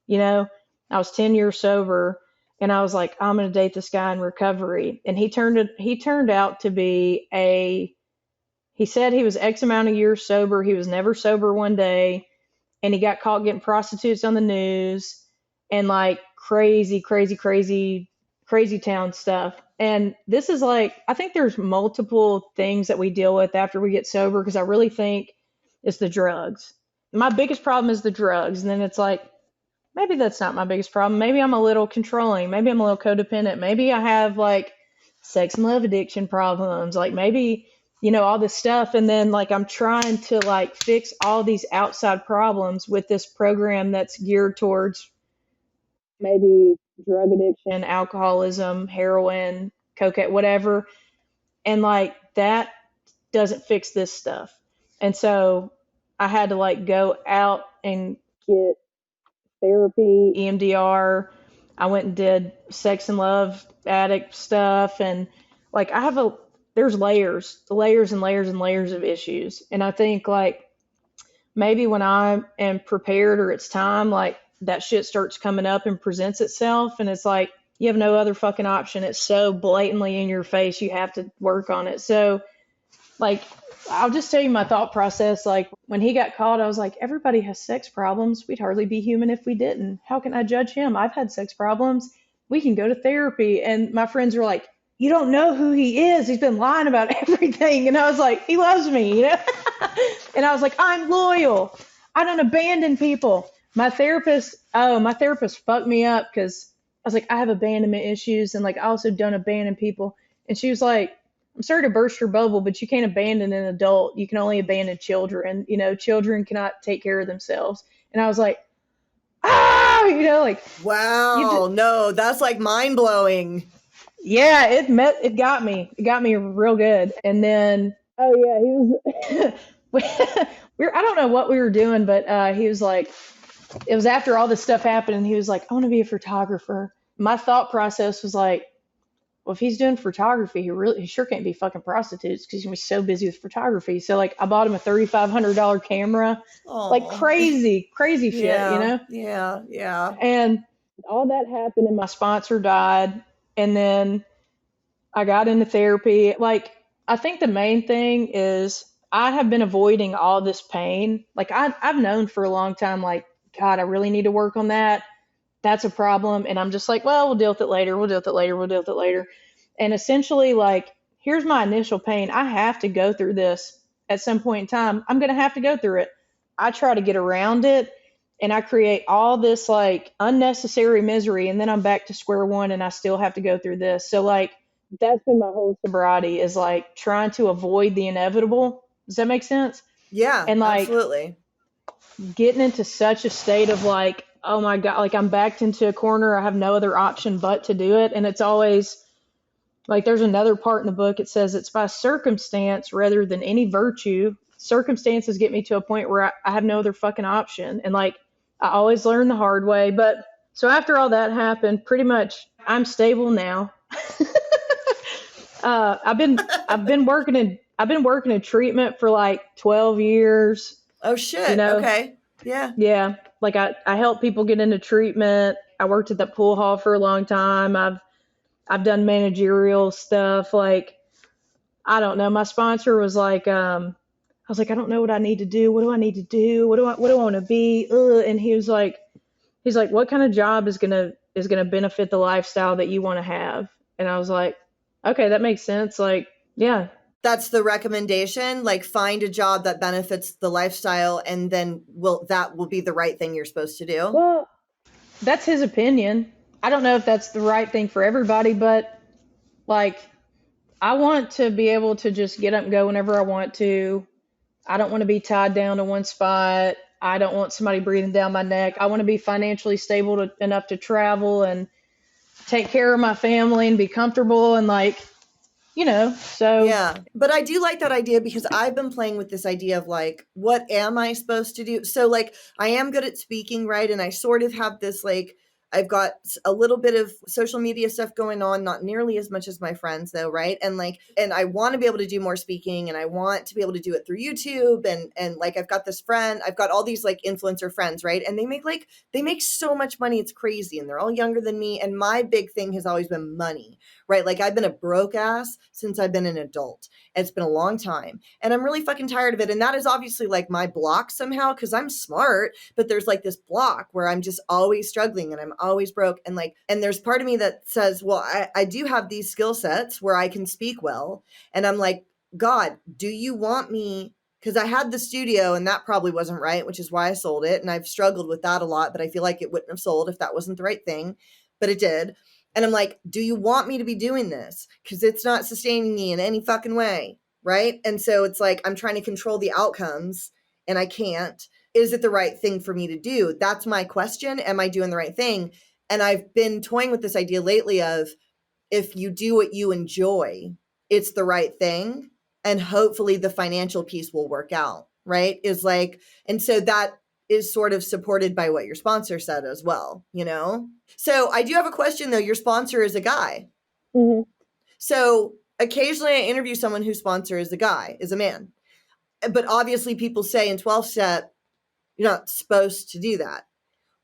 You know, I was 10 years sober and I was like, I'm going to date this guy in recovery. And he turned out to be he said he was X amount of years sober. He was never sober one day. And he got caught getting prostitutes on the news and like crazy, crazy, crazy, crazy town stuff. And this is like, I think there's multiple things that we deal with after we get sober because I really think it's the drugs. My biggest problem is the drugs. And then it's like, maybe that's not my biggest problem. Maybe I'm a little controlling. Maybe I'm a little codependent. Maybe I have like sex and love addiction problems. Like maybe, all this stuff. And then like I'm trying to like fix all these outside problems with this program that's geared towards maybe drug addiction, alcoholism, heroin, cocaine, whatever. And like that doesn't fix this stuff. And so I had to like go out and get therapy, EMDR. I went and did sex and love addict stuff. And like there's layers and layers and layers of issues. And I think like maybe when I am prepared or it's time, like that shit starts coming up and presents itself. And it's like, you have no other fucking option. It's so blatantly in your face. You have to work on it. So like, I'll just tell you my thought process. Like when he got caught, I was like, everybody has sex problems. We'd hardly be human if we didn't. How can I judge him? I've had sex problems. We can go to therapy. And my friends were like, you don't know who he is. He's been lying about everything. And I was like, he loves me, And I was like, I'm loyal. I don't abandon people. My therapist fucked me up because I was like, I have abandonment issues. And like, I also don't abandon people. And she was like, I'm sorry to burst your bubble, but you can't abandon an adult. You can only abandon children. Children cannot take care of themselves. And I was like, like, wow, no, that's like mind blowing. Yeah, it got me. It got me real good. And then, he was, I don't know what we were doing, but he was like, it was after all this stuff happened, and he was like, I want to be a photographer. My thought process was like, well, if he's doing photography, he sure can't be fucking prostitutes because he's gonna be so busy with photography. So like I bought him a $3,500 camera. Aww. Like crazy shit, Yeah. And all that happened and my sponsor died. And then I got into therapy. Like I think the main thing is I have been avoiding all this pain. Like I've known for a long time, like, God, I really need to work on that. That's a problem. And I'm just like, well, we'll deal with it later. And essentially, like, here's my initial pain. I have to go through this at some point in time. I'm going to have to go through it. I try to get around it and I create all this like unnecessary misery. And then I'm back to square one and I still have to go through this. So like, that's been my whole sobriety is like trying to avoid the inevitable. Does that make sense? Yeah, and like, absolutely. Getting into such a state of like, oh my God, like I'm backed into a corner. I have no other option but to do it. And it's always like, there's another part in the book. It says it's by circumstance rather than any virtue. Circumstances get me to a point where I have no other fucking option. And like, I always learn the hard way. But so after all that happened, pretty much I'm stable now. I've been working in treatment for like 12 years. Oh shit. Okay. Yeah. Yeah. Like I help people get into treatment. I worked at that pool hall for a long time. I've done managerial stuff. Like, I don't know. My sponsor was like, I was like, I don't know what I need to do. What do I need to do? What do I want to be? And he's like, what kind of job is going to benefit the lifestyle that you want to have? And I was like, okay, that makes sense. Like, yeah. That's the recommendation. Like, find a job that benefits the lifestyle, and then that will be the right thing you're supposed to do. Well, that's his opinion. I don't know if that's the right thing for everybody, but like, I want to be able to just get up and go whenever I want to. I don't want to be tied down to one spot. I don't want somebody breathing down my neck. I want to be financially stable enough to travel and take care of my family and be comfortable and like, so. Yeah. But I do like that idea because I've been playing with this idea of like, what am I supposed to do? So like, I am good at speaking, right? And I sort of have this like, I've got a little bit of social media stuff going on, not nearly as much as my friends though, right? And I want to be able to do more speaking, and I want to be able to do it through YouTube, and like I've got this friend, I've got all these like influencer friends, right? And they make so much money, it's crazy, and they're all younger than me, and my big thing has always been money, right? Like I've been a broke ass since I've been an adult. It's been a long time, and I'm really fucking tired of it, and that is obviously like my block somehow because I'm smart, but there's like this block where I'm just always struggling and I'm always broke, and there's part of me that says, well, I do have these skill sets where I can speak well, and I'm like, God, do you want me because I had the studio and that probably wasn't right, which is why I sold it. And I've struggled with that a lot, but I feel like it wouldn't have sold if that wasn't the right thing, but it did. And I'm like, do you want me to be doing this? Because it's not sustaining me in any fucking way. Right. And so it's like, I'm trying to control the outcomes and I can't. Is it the right thing for me to do? That's my question. Am I doing the right thing? And I've been toying with this idea lately of, if you do what you enjoy, it's the right thing. And hopefully the financial piece will work out, right? Is like, and so that is sort of supported by what your sponsor said as well, you know? So I do have a question though. Your sponsor is a guy. Mm-hmm. So occasionally I interview someone whose sponsor is a guy, is a man. But obviously people say in 12 step, you're not supposed to do that.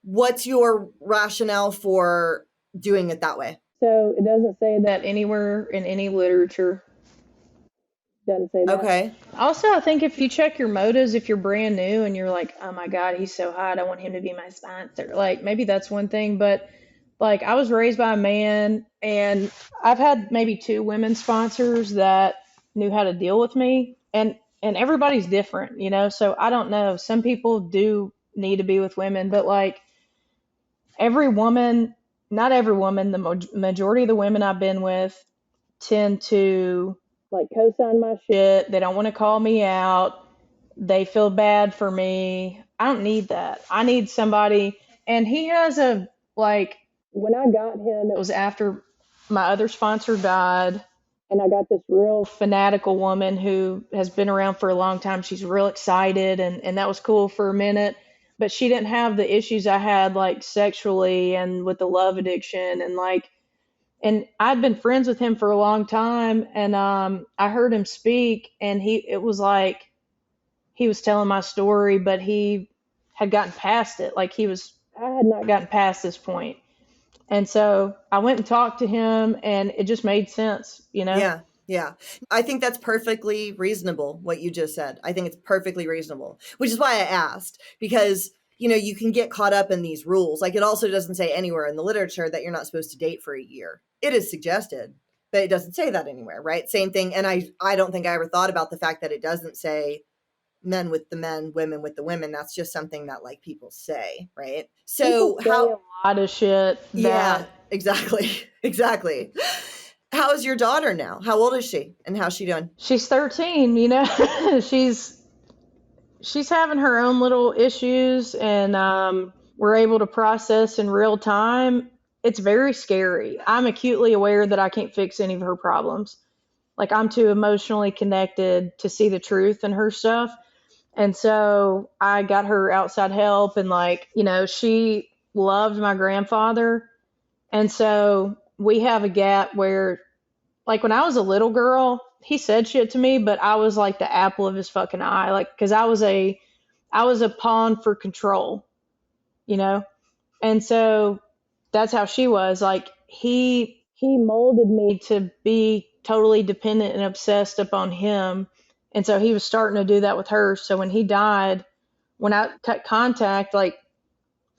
What's your rationale for doing it that way? So it doesn't say that anywhere in any literature. Doesn't say that. Okay. Also, I think if you check your motives, if you're brand new and you're like, oh my God, he's so hot, I want him to be my sponsor. Like maybe that's one thing, but like I was raised by a man and I've had maybe 2 women sponsors that knew how to deal with me and everybody's different, you know? So I don't know. Some people do need to be with women, but like every woman, not every woman, the majority of the women I've been with tend to like co-sign my shit. They don't want to call me out. They feel bad for me. I don't need that. I need somebody. And he has a, like, when I got him, it was after my other sponsor died. And I got this real fanatical woman who has been around for a long time. She's real excited. And that was cool for a minute. But she didn't have the issues I had, like sexually and with the love addiction and like, and I'd been friends with him for a long time, and I heard him speak, and it was like he was telling my story, but he had gotten past it. Like I had not gotten past this point. And so I went and talked to him, and it just made sense, you know? Yeah. Yeah. I think that's perfectly reasonable, what you just said. I think it's perfectly reasonable, which is why I asked, because, you know, you can get caught up in these rules. Like it also doesn't say anywhere in the literature that you're not supposed to date for a year. It is suggested, but it doesn't say that anywhere, right? Same thing. And I don't think I ever thought about the fact that it doesn't say men with the men, women with the women. That's just something that like people say, right? So People say a lot of shit. Yeah, exactly. Exactly. How's your daughter now? How old is she and how's she doing? She's 13, you know. she's having her own little issues, and we're able to process in real time. It's very scary. I'm acutely aware that I can't fix any of her problems. Like I'm too emotionally connected to see the truth in her stuff. And so I got her outside help, and like, you know, she loved my grandfather. And so we have a gap where, like, when I was a little girl, he said shit to me, but I was like the apple of his fucking eye. Like, because I was a pawn for control, you know? And so that's how she was. Like, he molded me to be totally dependent and obsessed upon him. And so he was starting to do that with her. So when he died, when I cut contact, like,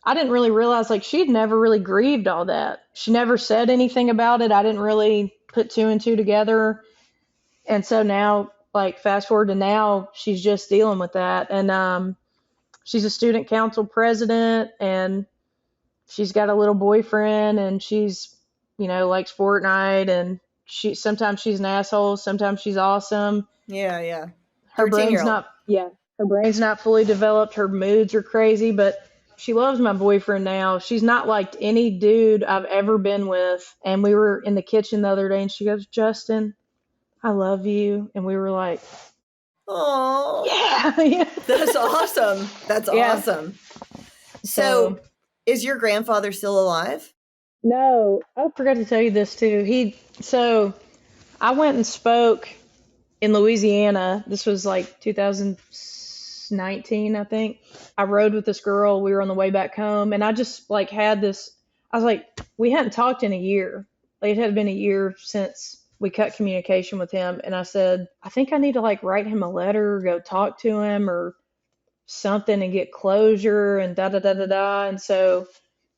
I didn't really realize, like, she'd never really grieved all that. She never said anything about it. I didn't really put 2 and 2 together. And so now, like, fast forward to now, she's just dealing with that. And she's a student council president, and she's got a little boyfriend, and she's, you know, likes Fortnite, and sometimes she's an asshole, sometimes she's awesome. Yeah, yeah. Her brain's not fully developed. Her moods are crazy, but she loves my boyfriend now. She's not liked any dude I've ever been with. And we were in the kitchen the other day, and she goes, Justin, I love you. And we were like, oh, yeah. That's awesome. That's awesome. So is your grandfather still alive? No, I forgot to tell you this too. So I went and spoke in Louisiana. This was like 2019, I think. I rode with this girl. We were on the way back home, and I just like had this. I was like, we hadn't talked in a year. Like, it had been a year since we cut communication with him, and I said, I think I need to like write him a letter, or go talk to him, or something, and get closure, and da da da da da. And so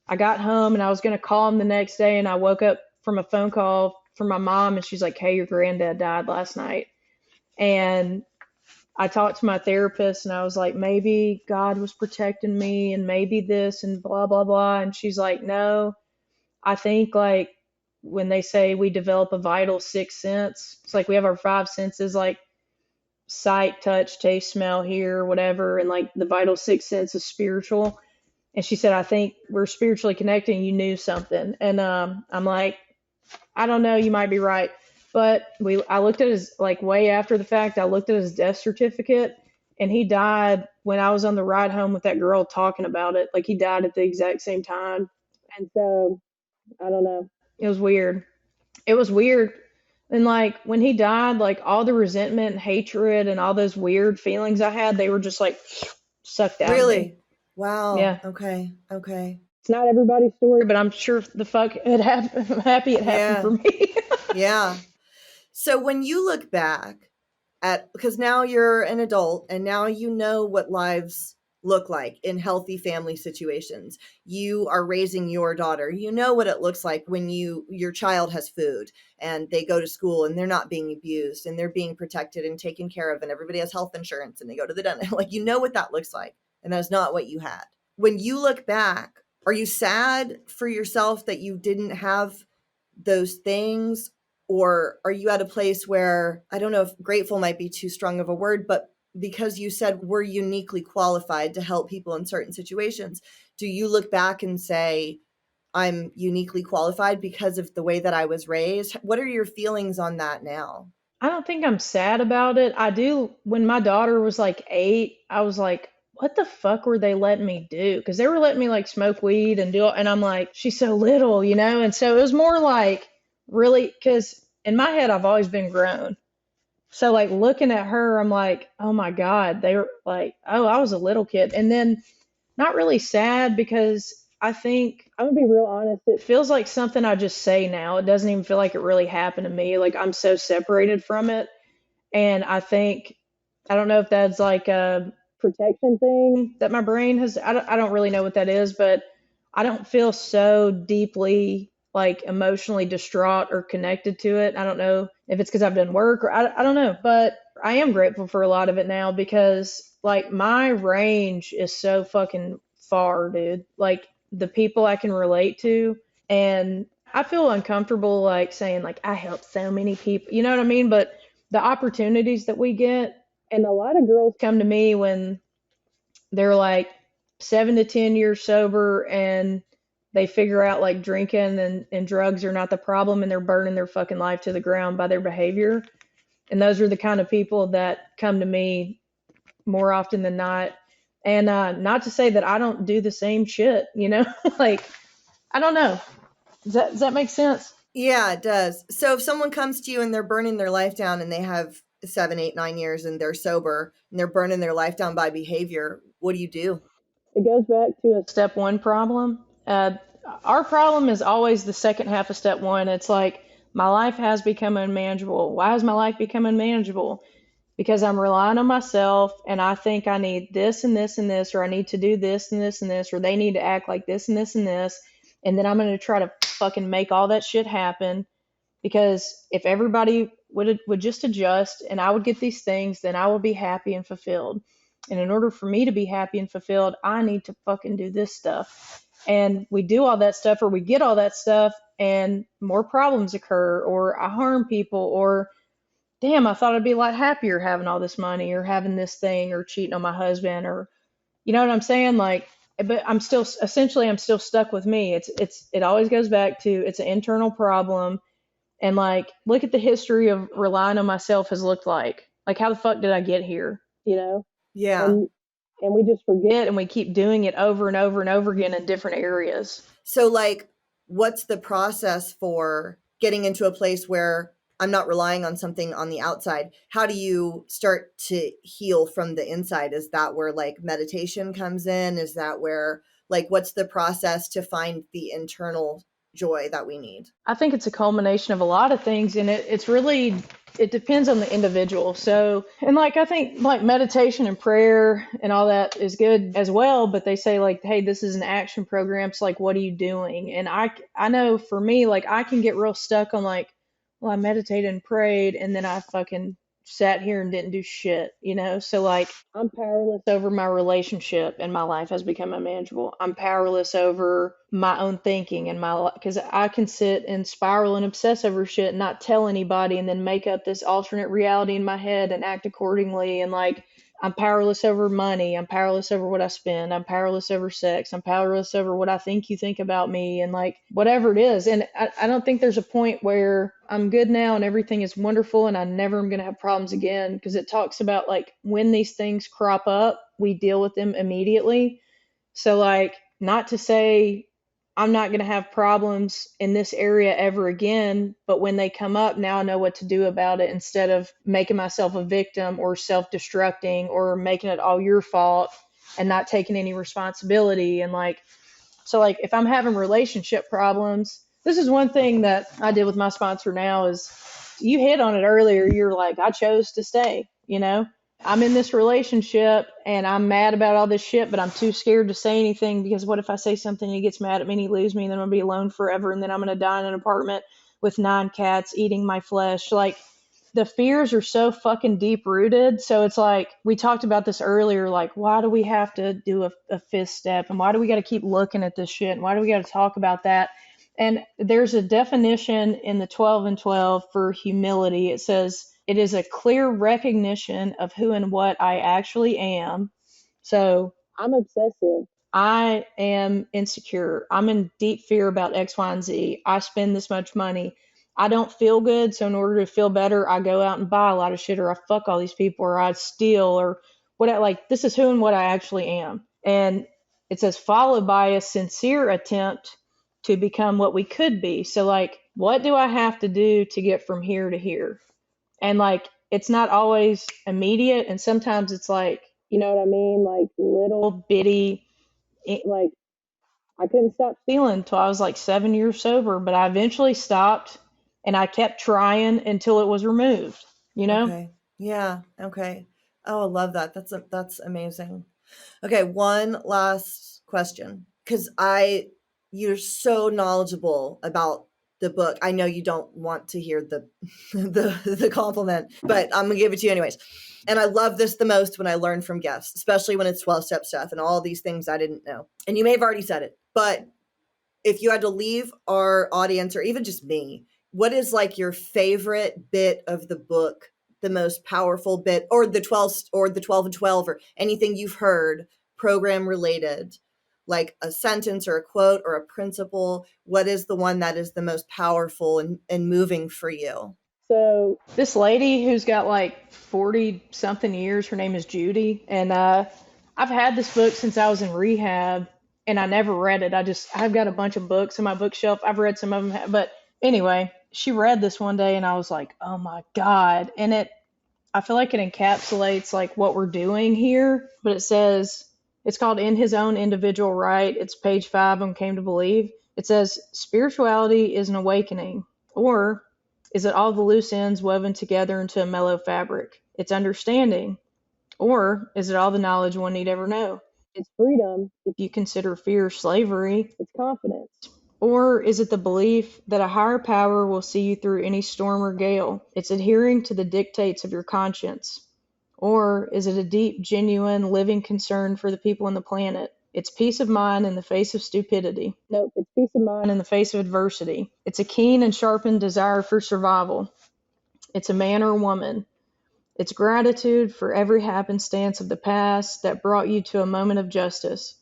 I got home, and I was gonna call him the next day, and I woke up from a phone call from my mom, and she's like, hey, your granddad died last night. And I talked to my therapist and I was like, maybe God was protecting me and maybe this and blah, blah, blah. And she's like, no, I think like when they say we develop a vital sixth sense, it's like we have our five senses, like sight, touch, taste, smell, hear, whatever. And like the vital sixth sense is spiritual. And she said, I think we're spiritually connected and you knew something. And I'm like, I don't know, you might be right. But I looked at his, like way after the fact, I looked at his death certificate and he died when I was on the ride home with that girl talking about it. Like he died at the exact same time. And so I don't know. It was weird. It was weird. And like when he died, like all the resentment and hatred and all those weird feelings I had, they were just like sucked out of me. Really? Wow. Yeah. Okay. Okay. It's not everybody's story, but I'm sure the fuck it happened. I'm happy it happened for me. Yeah. So when you look back at, because now you're an adult and now you know what lives look like in healthy family situations. You are raising your daughter. You know what it looks like when your child has food and they go to school and they're not being abused and they're being protected and taken care of and everybody has health insurance and they go to the dentist. Like, you know what that looks like. And that's not what you had. When you look back, are you sad for yourself that you didn't have those things? Or are you at a place where, I don't know if grateful might be too strong of a word, but because you said we're uniquely qualified to help people in certain situations, do you look back and say, I'm uniquely qualified because of the way that I was raised? What are your feelings on that now? I don't think I'm sad about it. I do. When my daughter was like 8, I was like, what the fuck were they letting me do? Because they were letting me like smoke weed and and I'm like, she's so little, you know? And so it was more like really, because in my head, I've always been grown. So like looking at her, I'm like, oh my God, they were like, oh, I was a little kid. And then not really sad because I think I'm gonna be real honest. It feels like something I just say now. It doesn't even feel like it really happened to me. Like I'm so separated from it. And I don't know if that's like a protection thing that my brain has. I don't really know what that is, but I don't feel so deeply like emotionally distraught or connected to it. I don't know if it's because I've done work or I don't know, but I am grateful for a lot of it now because like my range is so fucking far, dude. Like the people I can relate to, and I feel uncomfortable like saying like I help so many people, you know what I mean? But the opportunities that we get, and a lot of girls come to me when they're like 7 to 10 years sober and they figure out like drinking and drugs are not the problem and they're burning their fucking life to the ground by their behavior. And those are the kind of people that come to me more often than not. And not to say that I don't do the same shit, you know? Like, I don't know. Does that make sense? Yeah, it does. So if someone comes to you and they're burning their life down and they have 7, 8, 9 years and they're sober and they're burning their life down by behavior, what do you do? It goes back to a step one problem. Our problem is always the second half of step one. It's like, my life has become unmanageable. Why has my life become unmanageable? Because I'm relying on myself and I think I need this and this and this, or I need to do this and this and this, or they need to act like this and this and this. And then I'm going to try to fucking make all that shit happen. Because if everybody would just adjust and I would get these things, then I will be happy and fulfilled. And in order for me to be happy and fulfilled, I need to fucking do this stuff. And we do all that stuff or we get all that stuff and more problems occur or I harm people or damn, I thought I'd be a lot happier having all this money or having this thing or cheating on my husband or you know what I'm saying? Like, but I'm still stuck with me. It always goes back to it's an internal problem. And like, look at the history of relying on myself has looked like. Like, how the fuck did I get here? You know? Yeah. And we just forget and we keep doing it over and over and over again in different areas. So like, what's the process for getting into a place where I'm not relying on something on the outside? How do you start to heal from the inside? Is that where like meditation comes in? Is that where like, what's the process to find the internal joy that we need? I think it's a culmination of a lot of things and it depends on the individual. So, and like, I think like meditation and prayer and all that is good as well, but they say like, hey, this is an action program. So like, what are you doing? And I know for me, like I can get real stuck on like, well, I meditated and prayed and then I fucking sat here and didn't do shit, you know? So like I'm powerless over my relationship and my life has become unmanageable. I'm powerless over my own thinking and my, because I can sit and spiral and obsess over shit and not tell anybody and then make up this alternate reality in my head and act accordingly. And like, I'm powerless over money. I'm powerless over what I spend. I'm powerless over sex. I'm powerless over what I think you think about me and like whatever it is. And I don't think there's a point where I'm good now and everything is wonderful and I never am going to have problems again, because it talks about like when these things crop up, we deal with them immediately. So like, not to say I'm not going to have problems in this area ever again, but when they come up, now I know what to do about it instead of making myself a victim or self-destructing or making it all your fault and not taking any responsibility. And like, so like if I'm having relationship problems, this is one thing that I did with my sponsor now is you hit on it earlier. You're like, I chose to stay, you know? I'm in this relationship and I'm mad about all this shit, but I'm too scared to say anything because what if I say something and he gets mad at me and he leaves me and then I'm gonna be alone forever and then I'm gonna die in an apartment with 9 cats eating my flesh. Like the fears are so fucking deep rooted. So it's like, we talked about this earlier, like why do we have to do a fifth step and why do we got to keep looking at this shit and why do we got to talk about that? And there's a definition in the 12 and 12 for humility. It says, it is a clear recognition of who and what I actually am. So I'm obsessive. I am insecure. I'm in deep fear about X, Y, and Z. I spend this much money. I don't feel good. So in order to feel better, I go out and buy a lot of shit or I fuck all these people or I steal or what. Like, this is who and what I actually am. And it says followed by a sincere attempt to become what we could be. So like, what do I have to do to get from here to here? And like, it's not always immediate. And sometimes it's like, you know what I mean? Like little bitty, like I couldn't stop stealing until I was like 7 years sober, but I eventually stopped and I kept trying until it was removed, you know? Okay. Yeah. Okay. Oh, I love that. That's amazing. Okay, one last question, because you're so knowledgeable about the book. I know you don't want to hear the the compliment, but I'm gonna give it to you anyways. And I love this the most when I learn from guests, especially when it's 12-step stuff and all these things I didn't know. And you may have already said it, but if you had to leave our audience or even just me, what is like your favorite bit of the book, the most powerful bit, or the 12 and 12 or anything you've heard program related, like a sentence or a quote or a principle? What is the one that is the most powerful and moving for you? So this lady who's got like 40 something years, her name is Judy. And I've had this book since I was in rehab and I never read it. I've got a bunch of books in my bookshelf. I've read some of them, but anyway, she read this one day and I was like, oh my God. And I feel like it encapsulates like what we're doing here, but it says, it's called In His Own Individual Right. It's page 5 on Came to Believe. It says, spirituality is an awakening, or is it all the loose ends woven together into a mellow fabric? It's understanding, or is it all the knowledge one need ever know? It's freedom if you consider fear slavery. It's confidence. Or is it the belief that a higher power will see you through any storm or gale? It's adhering to the dictates of your conscience. Or is it a deep, genuine, living concern for the people on the planet? It's peace of mind in the face of stupidity. Nope, it's peace of mind in the face of adversity. It's a keen and sharpened desire for survival. It's a man or woman. It's gratitude for every happenstance of the past that brought you to a moment of justice.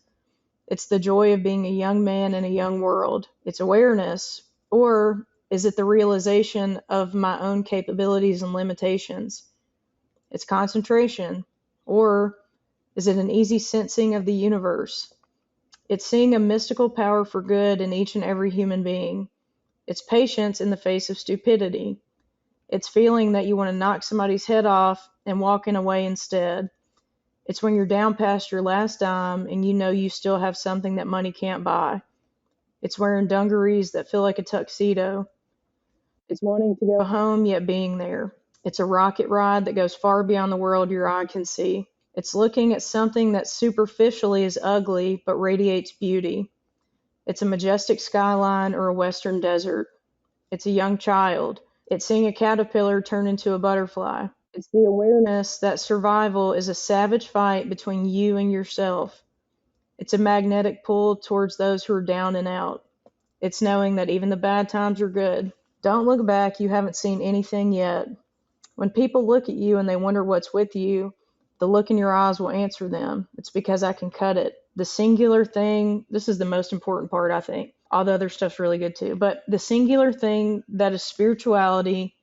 It's the joy of being a young man in a young world. It's awareness. Or is it the realization of my own capabilities and limitations? It's concentration. Or is it an easy sensing of the universe? It's seeing a mystical power for good in each and every human being. It's patience in the face of stupidity. It's feeling that you want to knock somebody's head off and walking away instead. It's when you're down past your last dime and you know you still have something that money can't buy. It's wearing dungarees that feel like a tuxedo. It's wanting to go home yet being there. It's a rocket ride that goes far beyond the world your eye can see. It's looking at something that superficially is ugly but radiates beauty. It's a majestic skyline or a western desert. It's a young child. It's seeing a caterpillar turn into a butterfly. It's the awareness that survival is a savage fight between you and yourself. It's a magnetic pull towards those who are down and out. It's knowing that even the bad times are good. Don't look back, you haven't seen anything yet. When people look at you and they wonder what's with you, the look in your eyes will answer them. It's because I can cut it. The singular thing, this is the most important part, I think. All the other stuff's really good too. But the singular thing that is spirituality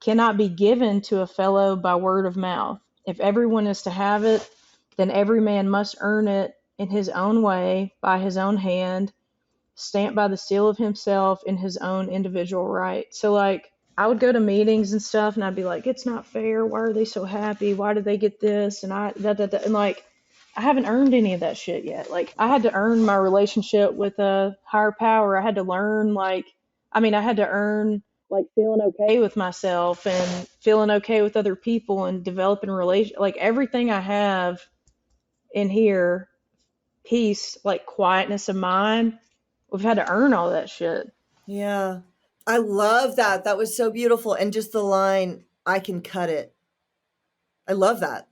cannot be given to a fellow by word of mouth. If everyone is to have it, then every man must earn it in his own way, by his own hand, stamped by the seal of himself in his own individual right. So, like, I would go to meetings and stuff, and I'd be like, it's not fair. Why are they so happy? Why did they get this? And and like, I haven't earned any of that shit yet. Like, I had to earn my relationship with a higher power. I had to learn, I had to earn, like, feeling okay with myself and feeling okay with other people and developing a relation. Like, everything I have in here, peace, like quietness of mind, we've had to earn all that shit. Yeah. I love that. That was so beautiful. And just the line, I can cut it. I love that.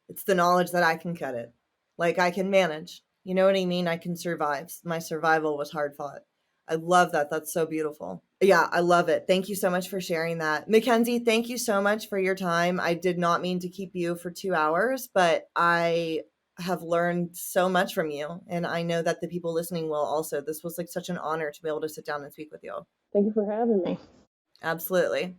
It's the knowledge that I can cut it. Like I can manage. You know what I mean? I can survive. My survival was hard fought. I love that. That's so beautiful. Yeah, I love it. Thank you so much for sharing that. Mackenzie, thank you so much for your time. I did not mean to keep you for 2 hours, but I have learned so much from you. And I know that the people listening will also. This was like such an honor to be able to sit down and speak with you. Thank you for having me. Absolutely.